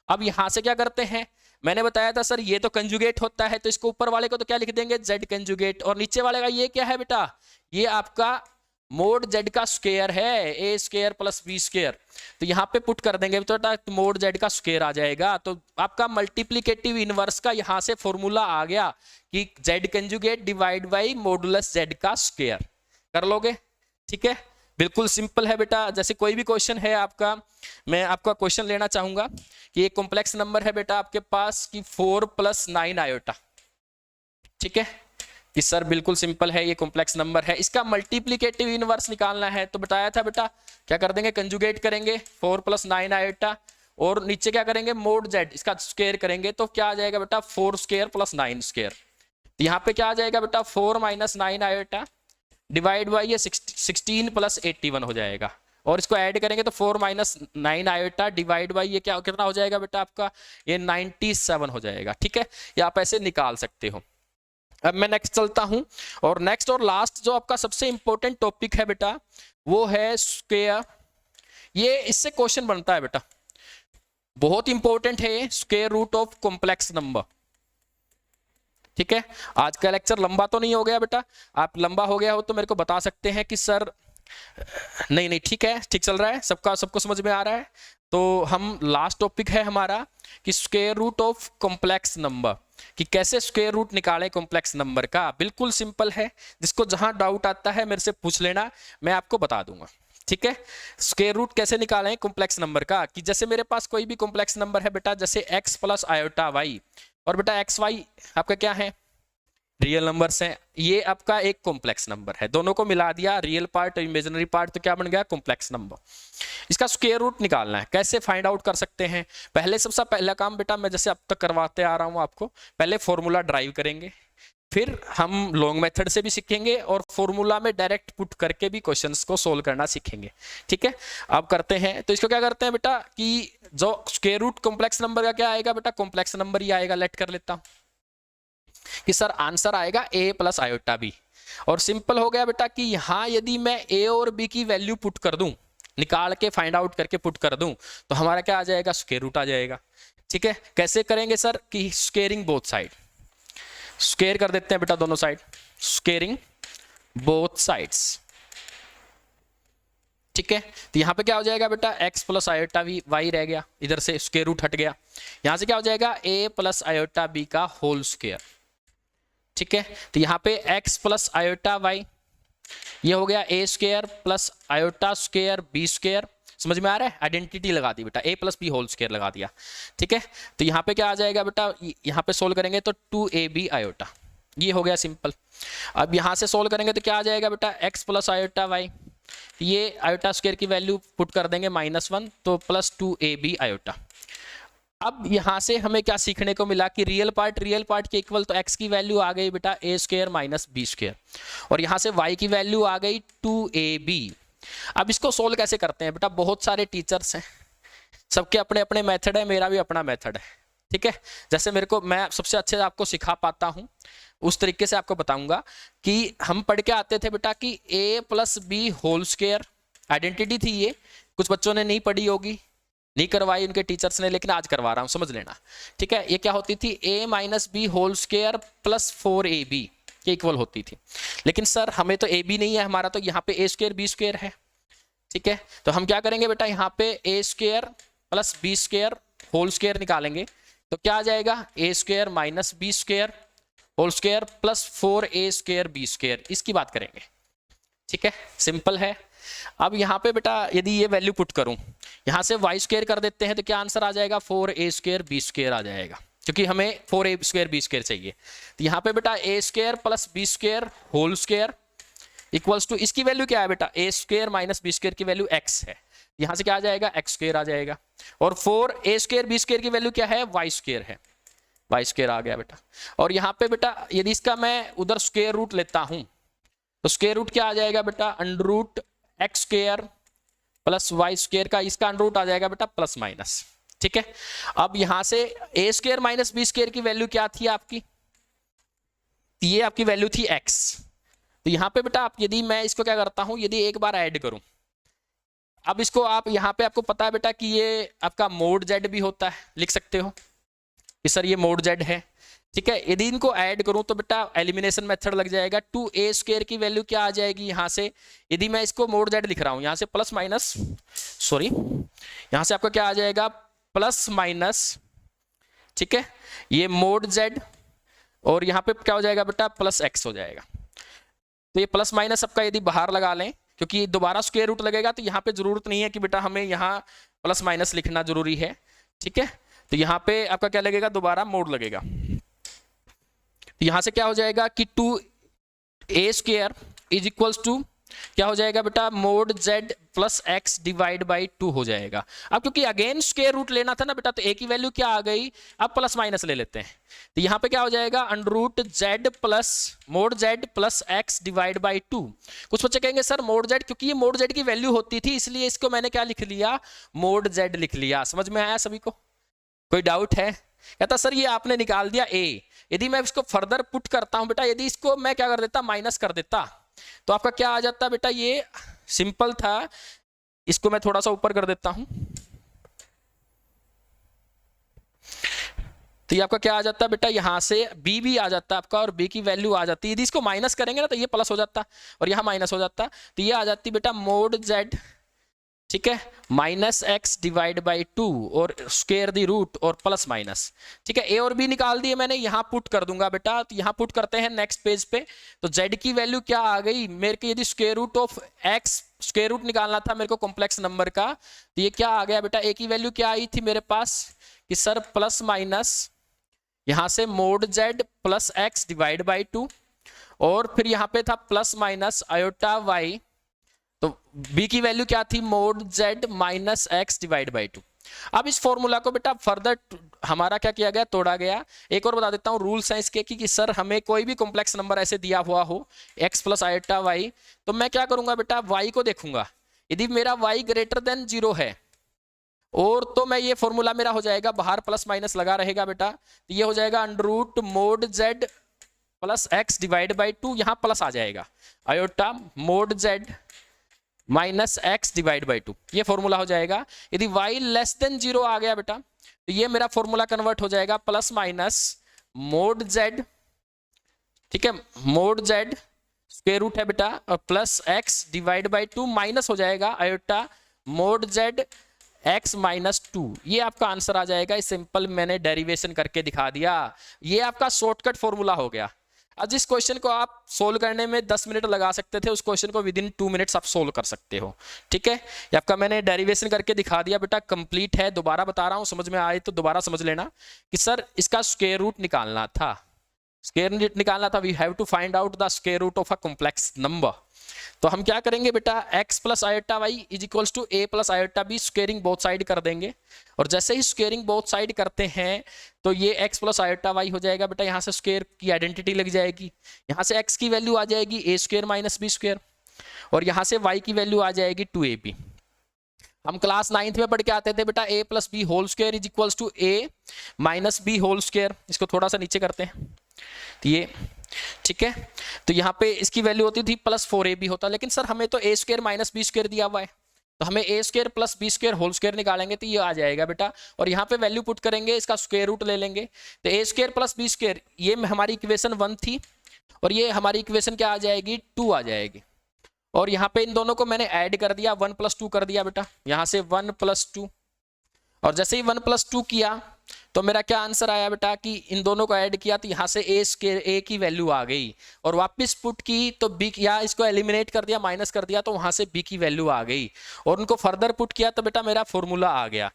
अब यहां से क्या करते हैं, मैंने बताया था सर ये तो कंजुगेट होता है, तो इसको ऊपर वाले को तो क्या लिख देंगे z कंजुगेट, और नीचे वाले का ये क्या है बेटा, ये आपका मोड z का स्क्वायर है, a² + b²। तो यहाँ पे पुट कर देंगे तो मोड z का स्क्वायर आ जाएगा। तो आपका मल्टीप्लिकेटिव इनवर्स का यहाँ से फॉर्मूला आ गया कि z conjugate divide by modulus z का स्क्वायर। कर लोगे? ठीक है, बिल्कुल सिंपल है बेटा। जैसे कोई भी क्वेश्चन है आपका, मैं आपका क्वेश्चन लेना चाहूंगा कि एक कॉम्प्लेक्स नंबर है बेटा आपके पास कि 4 + 9 आयोटा। ठीक है कि सर बिल्कुल सिंपल है, ये कॉम्प्लेक्स नंबर है, इसका मल्टीप्लिकेटिव इनवर्स निकालना है। तो बताया था बेटा क्या कर देंगे, कंजुगेट करेंगे 4 + 9 आयोटा, और नीचे क्या करेंगे मोड z, इसका स्क्वायर करेंगे, तो क्या आ जाएगा बेटा 4² + 9²। यहाँ पे क्या आ जाएगा बेटा 4 - 9 आयोटा डिवाइड बाई ये 16 + 81 हो जाएगा, और इसको ऐड करेंगे तो 4 - 9 आयोटा डिवाइड बाई ये क्या कितना हो जाएगा बेटा आपका, ये 97 हो जाएगा। ठीक है, ये आप ऐसे निकाल सकते हो। अब मैं नेक्स्ट चलता हूं, और नेक्स्ट और लास्ट जो आपका सबसे इंपॉर्टेंट टॉपिक है बेटा वो है स्क्वायर। ये इससे क्वेश्चन बनता है बेटा, बहुत इंपॉर्टेंट है, square root of complex number. ठीक है, आज का लेक्चर लंबा तो नहीं हो गया बेटा, आप लंबा हो गया हो तो मेरे को बता सकते हैं कि सर नहीं ठीक है, ठीक चल रहा है, सबको समझ में आ रहा है। तो हम लास्ट टॉपिक है हमारा कि square root of complex number, कि कैसे स्क्वायर रूट निकालें कॉम्प्लेक्स नंबर का। बिल्कुल सिंपल है, जिसको जहां डाउट आता है मेरे से पूछ लेना, मैं आपको बता दूंगा। ठीक है, स्क्वायर रूट कैसे निकालें कॉम्प्लेक्स नंबर का, कि जैसे मेरे पास कोई भी कॉम्प्लेक्स नंबर है बेटा, जैसे x + आयोटा y, और बेटा एक्स वाई आपका क्या है, रियल नंबर्स हैं, ये आपका एक कॉम्प्लेक्स नंबर है। दोनों को मिला दिया, रियल पार्ट और इमेजिनरी पार्ट, तो क्या बन गया कॉम्प्लेक्स नंबर। इसका स्क्वायर रूट निकालना है, कैसे फाइंड आउट कर सकते हैं। पहले सबसे पहला काम बेटा मैं जैसे अब तक करवाते आ रहा हूं आपको, पहले फॉर्मूला ड्राइव करेंगे, फिर हम लॉन्ग मेथड से भी सीखेंगे और फॉर्मूला में डायरेक्ट पुट करके भी क्वेश्चंस को सोल्व करना सीखेंगे। ठीक है, अब करते हैं। तो इसको क्या करते हैं बेटा कि जो स्क्वायर रूट कॉम्प्लेक्स नंबर का क्या आएगा बेटा, कॉम्प्लेक्स नंबर ही आएगा। लेट कर लेता हूं कि सर आंसर आएगा a प्लस आयोटा b। और सिंपल हो गया बेटा कि यहां यदि मैं a और b की वैल्यू पुट कर दूं, निकाल के फाइंड आउट करके पुट कर दूं, तो हमारा क्या आ जाएगा, स्क्वायर रूट आ जाएगा। ठीक है, कैसे करेंगे सर कि स्क्वेयरिंग बोथ साइड, स्क्वेयर कर देते हैं बेटा दोनों साइड, स्क्वेयरिंग बोथ साइड्स। ठीक है, तो यहां पे क्या हो जाएगा बेटा, x plus iota b y रह गया, इधर से स्क्वायर रूट हट गया, यहां से क्या हो जाएगा a प्लस आयोटा b का होल स्क्वायर। ठीक है, तो यहाँ पे x प्लस आयोटा y, ये हो गया a square plus iota square b square. समझ में आ रहा है, आइडेंटिटी लगा दी बेटा, a plus b whole square लगा दिया। ठीक है, तो यहाँ पे क्या आ जाएगा बेटा, यहाँ पे सोल्व करेंगे तो 2ab आयोटा, ये हो गया सिंपल। अब यहाँ से सोल्व करेंगे तो क्या आ जाएगा बेटा, x प्लस आयोटा y, ये आयोटा स्क्वायर की वैल्यू पुट कर देंगे -1, तो प्लस 2ab आयोटा। अब यहां से हमें क्या सीखने को मिला कि रियल पार्ट के इक्वल, तो x की वैल्यू आ गई बेटा a square minus B square, और यहां से y की वैल्यू आ गई 2ab। अब इसको सोल्व कैसे करते हैं बेटा, बहुत सारे टीचर्स हैं, सबके अपने अपने मेथड है, मेरा भी अपना मेथड है। ठीक है, जैसे मेरे को, मैं सबसे अच्छे आपको सिखा पाता हूं उस तरीके से आपको बताऊंगा कि हम पढ़ के आते थे बेटा कि a plus b whole square, identity थी ये, कुछ बच्चों ने नहीं पढ़ी होगी, नहीं करवाई उनके टीचर्स ने, लेकिन आज करवा रहा हूं, समझ लेना। ठीक है, ये क्या होती थी, a minus b whole square plus 4ab के इक्वल होती थी। लेकिन सर हमें तो ab नहीं है हमारा, तो यहाँ पे a स्क्वायर बी स्क्वायर है। ठीक है, तो हम क्या करेंगे बेटा, यहाँ पे a square plus B square whole square निकालेंगे, तो क्या आ जाएगा, a square minus B square whole square plus 4a square B square, इसकी बात करेंगे। ठीक है, सिंपल है। अब यहाँ पे बेटा यदि ये वैल्यू पुट करूं, यहाँ से y स्क्वायर कर देते हैं, तो क्या आंसर आ जाएगा, 4a स्क्वायर बी स्क्वायर आ जाएगा, क्योंकि हमें 4a स्क्वायर बी स्क्वायर चाहिए। तो यहाँ पे बेटा a square plus B square whole square equals to, इसकी वैल्यू क्या है बेटा, a square minus B square की वैल्यू x है, यहाँ से क्या आ जाएगा, x स्क्वायर आ जाएगा, और 4a स्क्वायर बी स्क्वायर की वैल्यू क्या है, y स्क्वायर है, y स्क्वायर आ गया बेटा। और यहाँ पे बेटा यदि इसका मैं उधर स्क्वायर रूट लेता हूं, तो स्क्वायर रूट क्या आ जाएगा बेटा, under root x square plus y square का, इसका अंडर रूट आ जाएगा बेटा प्लस माइनस। ठीक है, अब यहां से a square minus B square की वैल्यू क्या थी आपकी, ये आपकी वैल्यू थी x। तो यहां पे बेटा आप, यदि मैं इसको क्या करता हूं, यदि एक बार ऐड करूं, अब इसको आप यहां पे आपको पता है बेटा कि ये आपका मोड z भी होता है, लिख सकते हो कि सर ये मोड z है। ठीक है, यदि इनको ऐड करूं तो बेटा एलिमिनेशन मेथड लग जाएगा, 2a स्क्वायर की वैल्यू क्या आ जाएगी यहां से, यदि मैं इसको मोड z लिख रहा हूं, यहां से प्लस माइनस, सॉरी यहां से आपका क्या आ जाएगा, प्लस माइनस। ठीक है, ये मोड z, और यहां पे क्या हो जाएगा बेटा, प्लस x हो जाएगा। तो ये प्लस माइनस आपका यदि बाहर लगा लें, क्योंकि दोबारा स्क्वायर रूट लगेगा, तो यहाँ पे जरूरत नहीं है कि बेटा हमें यहाँ प्लस माइनस लिखना जरूरी है। ठीक है, तो यहाँ पे आपका क्या लगेगा, दोबारा मोड लगेगा, तो यहां से क्या हो जाएगा कि 2a square is equals to क्या हो जाएगा बेटा, mode z plus x divide by 2 हो जाएगा। अब क्योंकि अगेन स्क्वायर रूट लेना था ना बेटा, तो a की वैल्यू क्या आ गई, अब प्लस माइनस ले लेते हैं, तो यहां पे क्या हो जाएगा, under root z plus mod z plus x divide by 2। कुछ बच्चे कहेंगे सर मोड z, क्योंकि ये मोड z की वैल्यू होती थी, इसलिए इसको मैंने क्या लिख लिया, मोड z लिख लिया। समझ में आया सभी को, कोई डाउट है? कहता सर ये आपने निकाल दिया a, यदि मैं इसको फर्दर पुट करता हूं बेटा, यदि इसको मैं क्या कर देता, माइनस कर देता, तो आपका क्या आ जाता बेटा, ये सिंपल था, इसको मैं थोड़ा सा ऊपर कर देता हूं, तो ये आपका क्या आ जाता बेटा, यहां से b भी आ जाता आपका, और b की वैल्यू आ जाती, यदि इसको माइनस करेंगे ना तो ये प्लस हो जाता, और यहां माइनस हो जाता, तो ये आ जाती बेटा मोड z, ठीक है, माइनस x डिवाइड बाई 2 और स्क्वायर दी रूट और प्लस माइनस। ठीक है, a और b निकाल दिए मैंने, यहां पुट कर दूंगा बेटा, तो यहां पुट करते हैं नेक्स्ट पेज पे, तो z की वैल्यू क्या आ गई मेरे को, यदि square root of x square root निकालना था मेरे को कॉम्प्लेक्स नंबर का, तो ये क्या आ गया बेटा, a की वैल्यू क्या आई थी मेरे पास कि सर प्लस माइनस, यहां से mode z plus x divide by 2, और फिर यहां पे था प्लस माइनस आयोटा y, तो b की वैल्यू क्या थी, mode z minus x divide by 2। अब इस फॉर्मूला को बेटा फर्दर हमारा क्या किया गया, तोड़ा गया। एक और बता देता हूँ रूल्स हैं इसके कि सर हमें कोई भी कॉम्प्लेक्स नंबर ऐसे दिया हुआ हो x प्लस आयोटा वाई, तो मैं क्या करूंगा बेटा, y को देखूंगा। यदि मेरा y ग्रेटर देन 0 है और तो मैं ये फॉर्मूला मेरा हो जाएगा, बाहर प्लस माइनस लगा रहेगा बेटा, तो ये हो जाएगा under root mod z plus x divide by 2, यहां प्लस आ जाएगा iota mod z minus x divide by 2, ये फॉर्मूला हो जाएगा। यदि y लेस देन 0 आ गया बेटा, तो ये मेरा फॉर्मूला कन्वर्ट हो जाएगा प्लस माइनस मोड z, ठीक है, मोड z स्क्वायर रूट है बेटा, और plus x divide by 2 minus हो जाएगा iota mod z x minus 2, ये आपका आंसर आ जाएगा। इस सिंपल मैंने डेरिवेशन करके दिखा दिया, ये आपका शॉर्टकट फॉर्मूला हो गया। अब जिस क्वेश्चन को आप सोल्व करने में 10 मिनट लगा सकते थे, उस क्वेश्चन को विद इन 2 मिनट्स आप सोल्व कर सकते हो, ठीक है। ये आपका मैंने डेरिवेशन करके दिखा दिया बेटा, कंप्लीट है। दोबारा बता रहा हूं, समझ में आए तो दोबारा समझ लेना कि सर इसका स्क्वायर रूट निकालना था, स्क्वायर रूट निकालना था। We have to find out the square root of a complex number. तो हम क्या करेंगे बेटा, x plus iota y is equals to a plus iota b, squaring both side कर देंगे। और जैसे ही स्क्वेयरिंग बोथ साइड करते हैं तो ये x प्लस आयोटा वाई हो जाएगा बेटा, यहाँ से स्क्वेयर की आइडेंटिटी लग जाएगी, यहाँ से x की वैल्यू आ जाएगी a square minus b square, और यहाँ से y की वैल्यू आ जाएगी 2ab। हम क्लास 9th में पढ़ के आते थे बेटा, a plus b whole square is equals to a minus b whole square. इसको थोड़ा सा नीचे करते हैं, तो ये ठीक है। तो यहाँ पे इसकी वैल्यू होती थी प्लस 4ab होता, लेकिन सर हमें तो a square minus B square दिया हुआ है, तो हमें a square plus B square whole square निकालेंगे तो ये आ जाएगा बेटा, और यहाँ पे वैल्यू पुट करेंगे, इसका स्क्वायर रूट ले लेंगे। तो a square plus B square ये हमारी इक्वेशन 1 थी, और ये हमारी इक्वेशन क्या आ जाएगी, 2 आ जाएगी। और यहाँ पे इन दोनों को मैंने ऐड कर दिया, 1 + 2 कर दिया बेटा, यहाँ से 1 + 2, और जैसे ही 1 + 2 किया तो मेरा क्या आंसर आया बेटा कि इन दोनों को ऐड किया तो यहाँ से a की वैल्यू आ गई, और वापस पुट की तो b, या इसको एलिमिनेट कर दिया, माइनस कर दिया, तो वहां से b की वैल्यू आ गई, और उनको फर्दर पुट किया तो बेटा मेरा फॉर्मूला आ गया।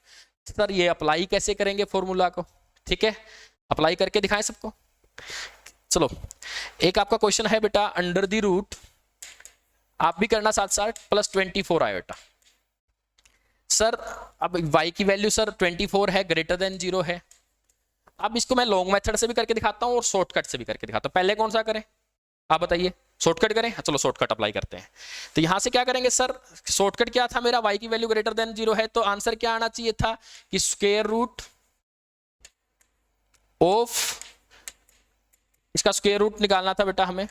सर ये अप्लाई कैसे करेंगे फॉर्मूला को, ठीक है, अप्लाई करके दिखाएं सबको। चलो एक आपका क्वेश्चन है बेटा, अंडर द रूट, आप भी करना साथ साथ, +24 आयोटा। सर अब y की वैल्यू सर 24 है, ग्रेटर देन 0 है। अब इसको मैं लॉन्ग मेथड से भी करके दिखाता हूं और शॉर्टकट से भी करके दिखाता हूं। पहले कौन सा करें आप बताइए, शॉर्टकट करें? चलो शॉर्टकट अप्लाई करते हैं। तो यहां से क्या करेंगे सर, शॉर्टकट क्या था मेरा, y की वैल्यू ग्रेटर देन 0 है, तो आंसर क्या आना चाहिए था कि स्क्वायर रूट ऑफ, इसका स्क्वायर रूट निकालना था बेटा हमें,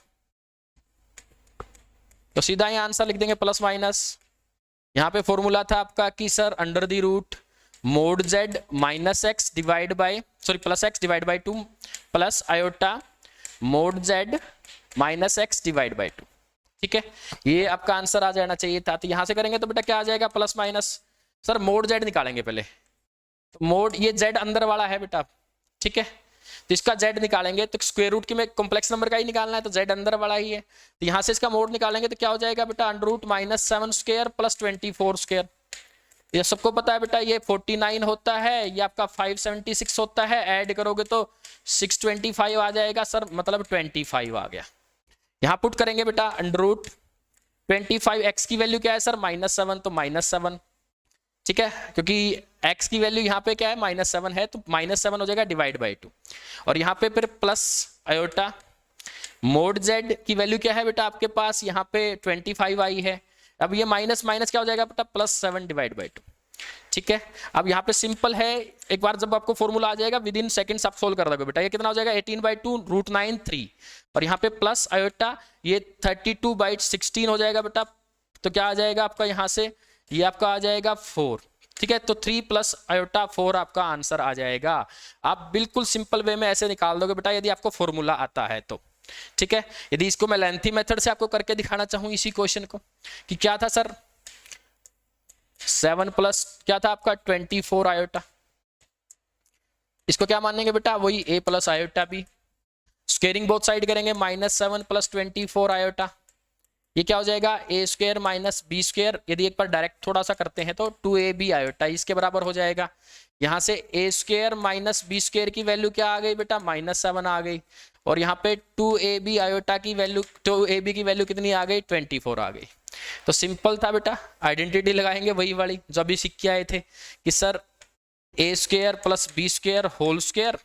तो सीधा ही आंसर लिख देंगे प्लस माइनस। यहाँ पे फॉर्मूला था आपका कि sir under the root mod z minus x divide by, sorry plus x divide by 2 plus iota mod z minus x divide by 2, ठीक है, ये आपका आंसर आ जाना चाहिए था। तो यहाँ से करेंगे तो बेटा क्या आ जाएगा, plus minus, sir mode z निकालेंगे पहले, तो मोड ये z अंदर वाला है बेटा, ठीक है, तो इसका z निकालेंगे, तो स्क्वायर रूट की में कॉम्प्लेक्स नंबर का ही निकालना है, तो z अंदर वाला ही है, तो यहाँ से इसका मोड निकालेंगे तो क्या हो जाएगा बेटा, under root -7 square plus 24 square. ये सबको पता है बेटा, ये 49 होता है, ये आपका 576 होता है, ऐड करोगे तो 625 आ जाएगा सर, मतलब 25 आ गया। यहाँ पुट करेंगे बेटा अंडर रूट 25, x की वैल्यू क्या है सर, -7, तो -7, ठीक है, क्योंकि x की वैल्यू यहाँ पे क्या है, -7 है, तो -7 हो जाएगा डिवाइड बाई 2, और यहाँ पे फिर प्लस आयोटा मोड z की वैल्यू क्या है बेटा आपके पास, यहाँ पे 25 आई है, अब ये माइनस माइनस क्या हो जाएगा बेटा, +7 डिवाइड बाई 2, ठीक है। अब यहाँ पे सिंपल है, एक बार जब आपको फॉर्मूला आ जाएगा विद इन सेकंड्स आप सोल्व कर दोगे बेटा। ये कितना हो जाएगा, 18/2 √9 3, और यहाँ पे प्लस आयोटा ये 32/16 हो जाएगा बेटा, तो क्या आ जाएगा आपका यहाँ से, ये आपका आ जाएगा 4, ठीक है, तो 3 + आयोटा 4 आपका आंसर आ जाएगा। आप बिल्कुल सिंपल वे में ऐसे निकाल दोगे बेटा यदि आपको फॉर्मूला आता है तो, ठीक है। यदि इसको मैं लेंथी मेथड से आपको करके दिखाना चाहूं इसी क्वेश्चन को कि क्या था सर, 7 प्लस क्या था आपका 24 आयोटा, इसको क्या मानेंगे बेटा, वही a plus iota b, squaring both side करेंगे, -7 + 24 आयोटा, ये क्या हो जाएगा, a square minus B square, यदि एक बार डायरेक्ट थोड़ा सा करते हैं तो 2ab आयोटा इसके बराबर हो जाएगा। यहाँ से a square minus B square की वैल्यू क्या आ गई बेटा, -7 आ गई, और यहाँ पे 2ab आयोटा की वैल्यू, 2ab की वैल्यू कितनी आ गई, 24 आ गई। तो सिंपल था बेटा, आइडेंटिटी लगाएंगे वही वाली जो अभी सीख के आए थे कि sir A square plus B square whole square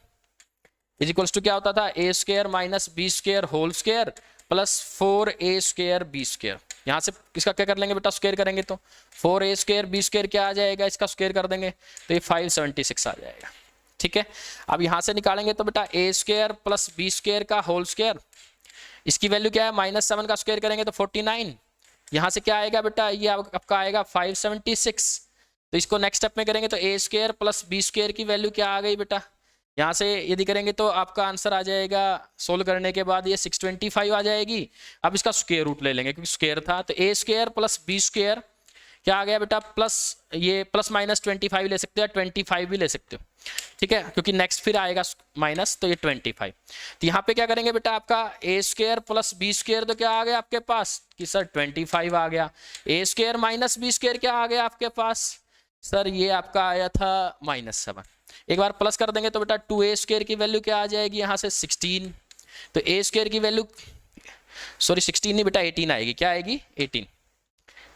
is equals to क्या होता था, A square minus B square whole square plus 4a square B square. यहाँ से इसका क्या कर लेंगे बेटा, स्क्वायर करेंगे तो 4a स्क्वायर बी स्क्वायर क्या आ जाएगा, इसका स्क्वायर कर देंगे तो ये 576 आ जाएगा। ठीक है, अब यहाँ से निकालेंगे तो बेटा ए स्क्वायर प्लस बी स्क्वायर का होल स्क्वायर, इसकी वैल्यू क्या है -7 का स्क्वायर करेंगे तो 49। यहाँ से क्या आएगा बेटा, ये आपका आएगा 576। तो इसको नेक्स्ट स्टेप में करेंगे तो ए स्क्वायर प्लस बी स्क्वायर की वैल्यू क्या आ गई बेटा, यहाँ से यदि करेंगे तो आपका आंसर आ जाएगा सोल्व करने के बाद ये 625 आ जाएगी। अब इसका स्क्वायर रूट ले लेंगे क्योंकि स्क्वायर था, तो ए स्क्वायर प्लस बी स्क्वायर क्या आ गया बेटा, प्लस ये प्लस माइनस 25 ले सकते हो, 25 भी ले सकते हो। ठीक है, क्योंकि नेक्स्ट फिर आएगा माइनस, तो ये 25। तो यहाँ पे क्या करेंगे बेटा, आपका ए स्क्वायर प्लस बी स्क्वायर तो क्या आ गया आपके पास कि सर 25 आ गया, ए स्क्वायर माइनस बी स्क्वायर क्या आ गया आपके पास सर, ये आपका आया था -7। एक बार प्लस कर देंगे तो बेटा 2a स्क्वायर की वैल्यू क्या आ जाएगी यहाँ से 16। तो a स्क्वायर की वैल्यू सॉरी 16 नहीं बेटा 18 आएगी, क्या आएगी 18।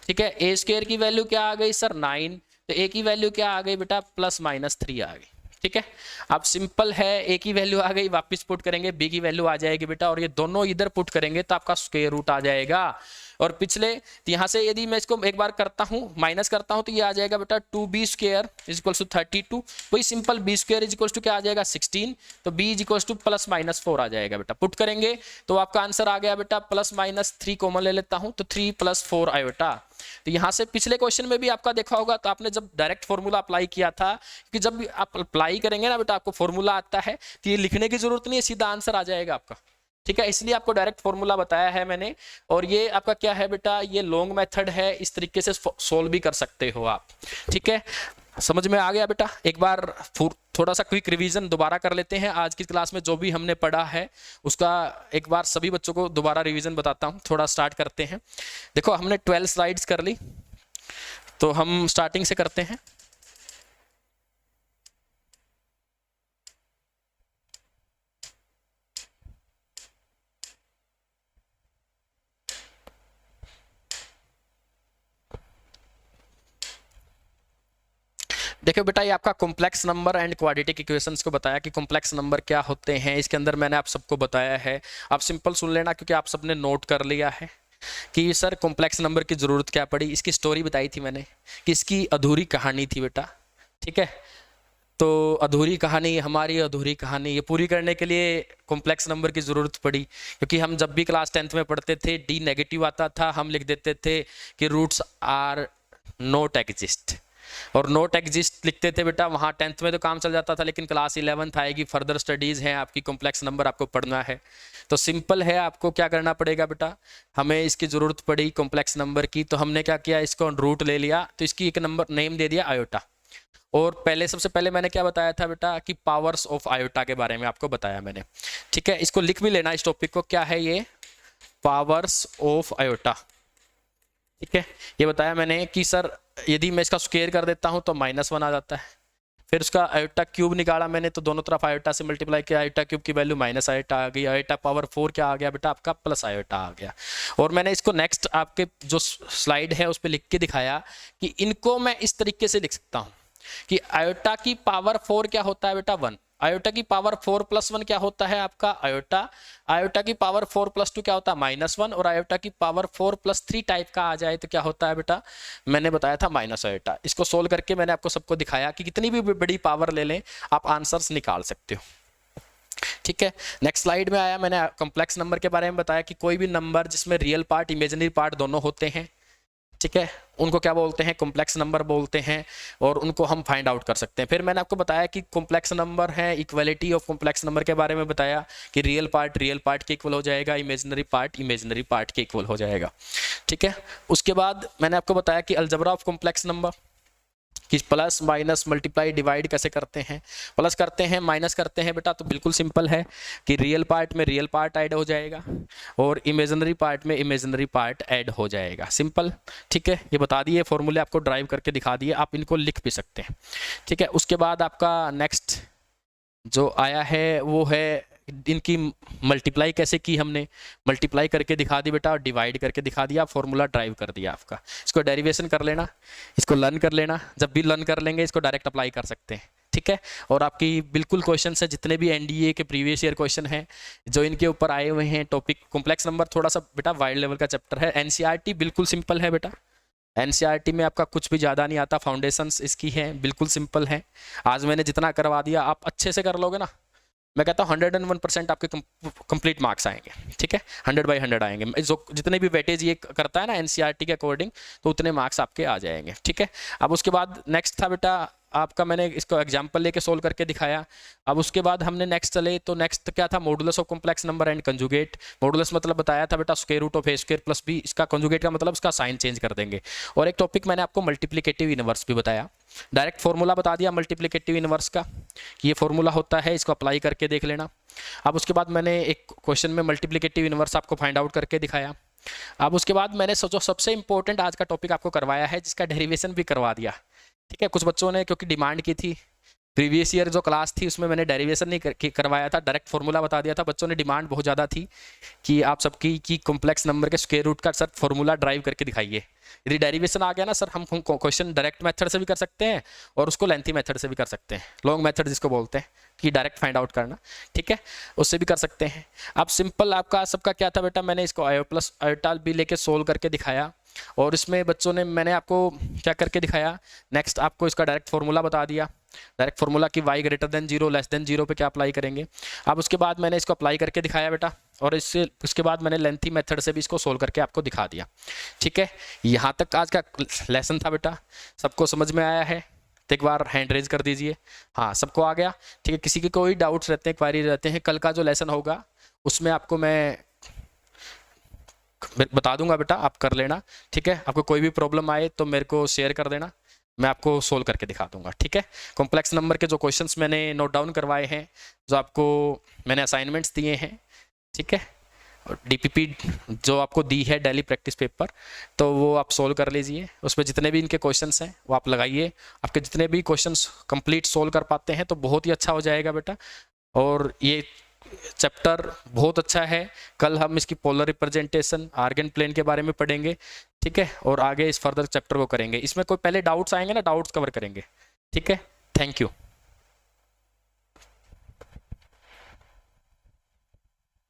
ठीक है, a स्क्वायर की वैल्यू क्या आ गई सर 9, तो a की वैल्यू क्या आ गई बेटा +-3 आ गई। ठीक है, अब सिंपल है, a की वैल्यू आ गई, वापस पुट करेंगे b की वैल्यू आ जाएगी बेटा, और ये दोनों इधर पुट करेंगे तो आपका स्क्वायर रूट आ जाएगा। और पिछले तो यहाँ से यदि मैं इसको एक बार करता हूँ माइनस करता हूँ तो ये आ जाएगा बेटा 2b square is equals to 32। वही simple b square is equals to क्या आ जाएगा 16, तो b इज इक्वल्स टू +-4 आ जाएगा बेटा। पुट करेंगे तो आपका आंसर आ गया बेटा +-3 कॉमन ले लेता हूँ तो 3 + 4 आयोटा। तो यहाँ से पिछले क्वेश्चन में भी आपका देखा होगा, तो आपने जब डायरेक्ट फॉर्मूला अप्लाई किया था कि जब भी आप अप्लाई करेंगे ना बेटा आपको फॉर्मूला आता है तो ये लिखने की जरूरत नहीं है, सीधा आंसर आ जाएगा आपका। ठीक है, इसलिए आपको डायरेक्ट फॉर्मूला बताया है मैंने। और ये आपका क्या है बेटा, ये लॉन्ग मेथड है, इस तरीके से सोल्व भी कर सकते हो आप। ठीक है, समझ में आ गया बेटा। एक बार थोड़ा सा क्विक रिवीजन दोबारा कर लेते हैं, आज की क्लास में जो भी हमने पढ़ा है उसका एक बार सभी बच्चों को दोबारा रिवीजन बताता हूँ। थोड़ा स्टार्ट करते हैं। देखो हमने 12 स्लाइड्स कर ली, तो हम स्टार्टिंग से करते हैं। देखो बेटा, ये आपका complex number and quadratic equations को बताया कि कॉम्प्लेक्स नंबर क्या होते हैं। इसके अंदर मैंने आप सबको बताया है, आप सिंपल सुन लेना क्योंकि आप सबने नोट कर लिया है कि सर कॉम्प्लेक्स नंबर की ज़रूरत क्या पड़ी। इसकी स्टोरी बताई थी मैंने कि इसकी अधूरी कहानी थी बेटा। ठीक है, तो अधूरी कहानी, हमारी अधूरी कहानी ये पूरी करने के लिए कॉम्प्लेक्स नंबर की ज़रूरत पड़ी, क्योंकि हम जब भी क्लास 10th में पढ़ते थे डी नेगेटिव आता था, हम लिख देते थे कि रूट्स आर नॉट एग्जिस्ट, और नोट एग्जिस्ट लिखते थे बेटा। वहाँ 10th में तो काम चल जाता था, लेकिन क्लास 11th आएगी, फर्दर स्टडीज़ हैं आपकी, कॉम्प्लेक्स नंबर आपको पढ़ना है। तो सिंपल है, आपको क्या करना पड़ेगा बेटा, हमें इसकी ज़रूरत पड़ी कॉम्प्लेक्स नंबर की, तो हमने क्या किया, इसको रूट ले लिया, तो इसकी एक नंबर नेम दे दिया आयोटा। और पहले सबसे पहले मैंने क्या बताया था बेटा कि पावर्स ऑफ आयोटा के बारे में आपको बताया मैंने। ठीक है, इसको लिख भी लेना इस टॉपिक को, क्या है ये, पावर्स ऑफ आयोटा। ठीक है, ये बताया मैंने कि सर यदि मैं इसका स्क्वायर कर देता हूं तो -1 आ जाता है। फिर उसका आयोटा क्यूब निकाला मैंने, तो दोनों तरफ आयोटा से मल्टीप्लाई किया, आयोटा क्यूब की वैल्यू माइनस आयोटा आ गई, आयोटा पावर 4 क्या आ गया बेटा आपका प्लस आयोटा आ गया। और मैंने इसको नेक्स्ट आपके जो स्लाइड है उस पर लिख के दिखाया कि इनको मैं इस तरीके से लिख सकता हूँ कि आयोटा की पावर 4 क्या होता है बेटा 1, आयोटा की पावर 4 + 1 क्या होता है आपका आयोटा, आयोटा की पावर 4 + 2 क्या होता है -1, और आयोटा की पावर 4 + 3 टाइप का आ जाए तो क्या होता है बेटा, मैंने बताया था माइनस आयोटा। इसको सोल्व करके मैंने आपको सबको दिखाया कि कितनी भी बड़ी पावर ले लें आप आंसर्स निकाल सकते हो। ठीक है, नेक्स्ट स्लाइड में आया, मैंने कॉम्प्लेक्स नंबर के बारे में बताया कि कोई भी नंबर जिसमें रियल पार्ट इमेजिनरी पार्ट दोनों होते हैं, ठीक है, उनको क्या बोलते हैं, कॉम्प्लेक्स नंबर बोलते हैं, और उनको हम फाइंड आउट कर सकते हैं। फिर मैंने आपको बताया कि कॉम्प्लेक्स नंबर है, इक्वलिटी ऑफ कॉम्प्लेक्स नंबर के बारे में बताया कि रियल पार्ट के इक्वल हो जाएगा, इमेजिनरी पार्ट के इक्वल हो जाएगा। ठीक है, उसके बाद मैंने आपको बताया कि अलजेब्रा ऑफ कॉम्प्लेक्स नंबर कि प्लस माइनस मल्टीप्लाई डिवाइड कैसे करते हैं, प्लस करते हैं माइनस करते हैं बेटा, तो बिल्कुल सिंपल है कि रियल पार्ट में रियल पार्ट ऐड हो जाएगा और इमेजिनरी पार्ट में इमेजिनरी पार्ट ऐड हो जाएगा, सिंपल। ठीक है, ये बता दिए फॉर्मूले, आपको ड्राइव करके दिखा दिए, आप इनको लिख भी सकते हैं। ठीक है, उसके बाद आपका नेक्स्ट जो आया है वो है इनकी मल्टीप्लाई कैसे की, हमने मल्टीप्लाई करके दिखा दी बेटा और डिवाइड करके दिखा दिया, फॉर्मूला ड्राइव कर दिया आपका। इसको डेरिवेशन कर लेना, इसको लर्न कर लेना, जब भी लर्न कर लेंगे इसको डायरेक्ट अप्लाई कर सकते हैं। ठीक है। और आपकी बिल्कुल क्वेश्चन है, जितने भी एनडीए के प्रीवियस ईयर क्वेश्चन हैं जो इनके ऊपर आए हुए हैं टॉपिक। कॉम्प्लेक्स नंबर थोड़ा सा बेटा वाइड लेवल का चैप्टर है। एनसीईआरटी बिल्कुल सिंपल है बेटा, एनसीईआरटी में आपका कुछ भी ज़्यादा नहीं आता, फाउंडेशंस इसकी हैं, बिल्कुल सिंपल है। आज मैंने जितना करवा दिया आप अच्छे से कर लोगे ना, मैं कहता हूँ 101% आपके कंप्लीट मार्क्स आएंगे, ठीक है, 100/100 आएंगे। जो जितने भी वेटेज ये करता है ना एनसीईआरटी के अकॉर्डिंग, तो उतने मार्क्स आपके आ जाएंगे, ठीक है। अब उसके बाद नेक्स्ट था बेटा आपका, मैंने इसको एग्जाम्पल लेके सोल्व करके दिखाया। अब उसके बाद हमने नेक्स्ट चले तो नेक्स्ट क्या था, modulus of complex number and conjugate. Modulus मतलब बताया था बेटा square root of a square plus b, इसका कंजुगेट का मतलब इसका साइन चेंज कर देंगे। और एक टॉपिक मैंने आपको मल्टीप्लिकेटिव इनवर्स भी बताया, डायरेक्ट फॉर्मूला बता दिया मल्टीप्लिकेटिव इनवर्स का, ये फॉर्मूला होता है, इसको अप्लाई करके देख लेना। अब उसके बाद मैंने एक क्वेश्चन में मल्टीप्लिकेटिव इनवर्स आपको फाइंड आउट करके दिखाया। अब उसके बाद मैंने जो सबसे इंपॉर्टेंट आज का टॉपिक आपको करवाया है, जिसका डेरिवेशन भी करवा दिया, ठीक है। कुछ बच्चों ने क्योंकि डिमांड की थी, प्रीवियस ईयर जो क्लास थी उसमें मैंने डेरिवेशन नहीं करवाया था, डायरेक्ट फॉर्मूला बता दिया था। बच्चों ने डिमांड बहुत ज़्यादा थी कि आप सबकी की कॉम्प्लेक्स नंबर के स्क्वायर रूट का सर फॉर्मूला ड्राइव करके दिखाइए। यदि डेरिवेशन आ गया ना सर, हम क्वेश्चन डायरेक्ट मेथड से भी कर सकते हैं और उसको लेंथी मेथड से भी कर सकते हैं, लॉन्ग मेथड जिसको बोलते हैं कि डायरेक्ट फाइंड आउट करना, ठीक है, उससे भी कर सकते हैं। अब सिंपल आपका सबका क्या था बेटा, मैंने इसको आयो प्लस आयोटाल बी लेके सोल्व करके दिखाया। और इसमें बच्चों ने मैंने आपको क्या करके दिखाया, नेक्स्ट आपको इसका डायरेक्ट फॉर्मूला बता दिया, डायरेक्ट फॉर्मूला की y greater than 0 less than 0 पे क्या अप्लाई करेंगे। अब उसके बाद मैंने इसको अप्लाई करके दिखाया बेटा, और इससे उसके बाद मैंने लेंथी मेथड से भी इसको सोल्व करके आपको दिखा दिया, ठीक है। यहाँ तक आज का लेसन था बेटा, सबको समझ में आया है? तो एक बार हैंड रेज कर दीजिए, हाँ सबको आ गया, ठीक है। किसी के कोई डाउट्स रहते हैं, क्वारी रहते हैं, कल का जो लेसन होगा उसमें आपको मैं बता दूंगा बेटा, आप कर लेना, ठीक है। आपको कोई भी प्रॉब्लम आए तो मेरे को शेयर कर देना, मैं आपको सोल्व करके दिखा दूंगा, ठीक है। कॉम्प्लेक्स नंबर के जो क्वेश्चंस मैंने नोट डाउन करवाए हैं, जो आपको मैंने असाइनमेंट्स दिए हैं, ठीक है, और डीपीपी जो आपको दी है डेली प्रैक्टिस पेपर, तो वो आप सोल्व कर लीजिए। उसमें जितने भी इनके क्वेश्चंस हैं वो आप लगाइए, आपके जितने भी क्वेश्चंस कंप्लीट सोल्व कर पाते हैं तो बहुत ही अच्छा हो जाएगा बेटा। और ये चैप्टर बहुत अच्छा है, कल हम इसकी पोलर रिप्रेजेंटेशन आर्गन प्लेन के बारे में पढ़ेंगे, ठीक है, और आगे इस फर्दर चैप्टर को करेंगे। इसमें कोई पहले डाउट्स आएंगे ना, डाउट्स कवर करेंगे, ठीक है। Thank you.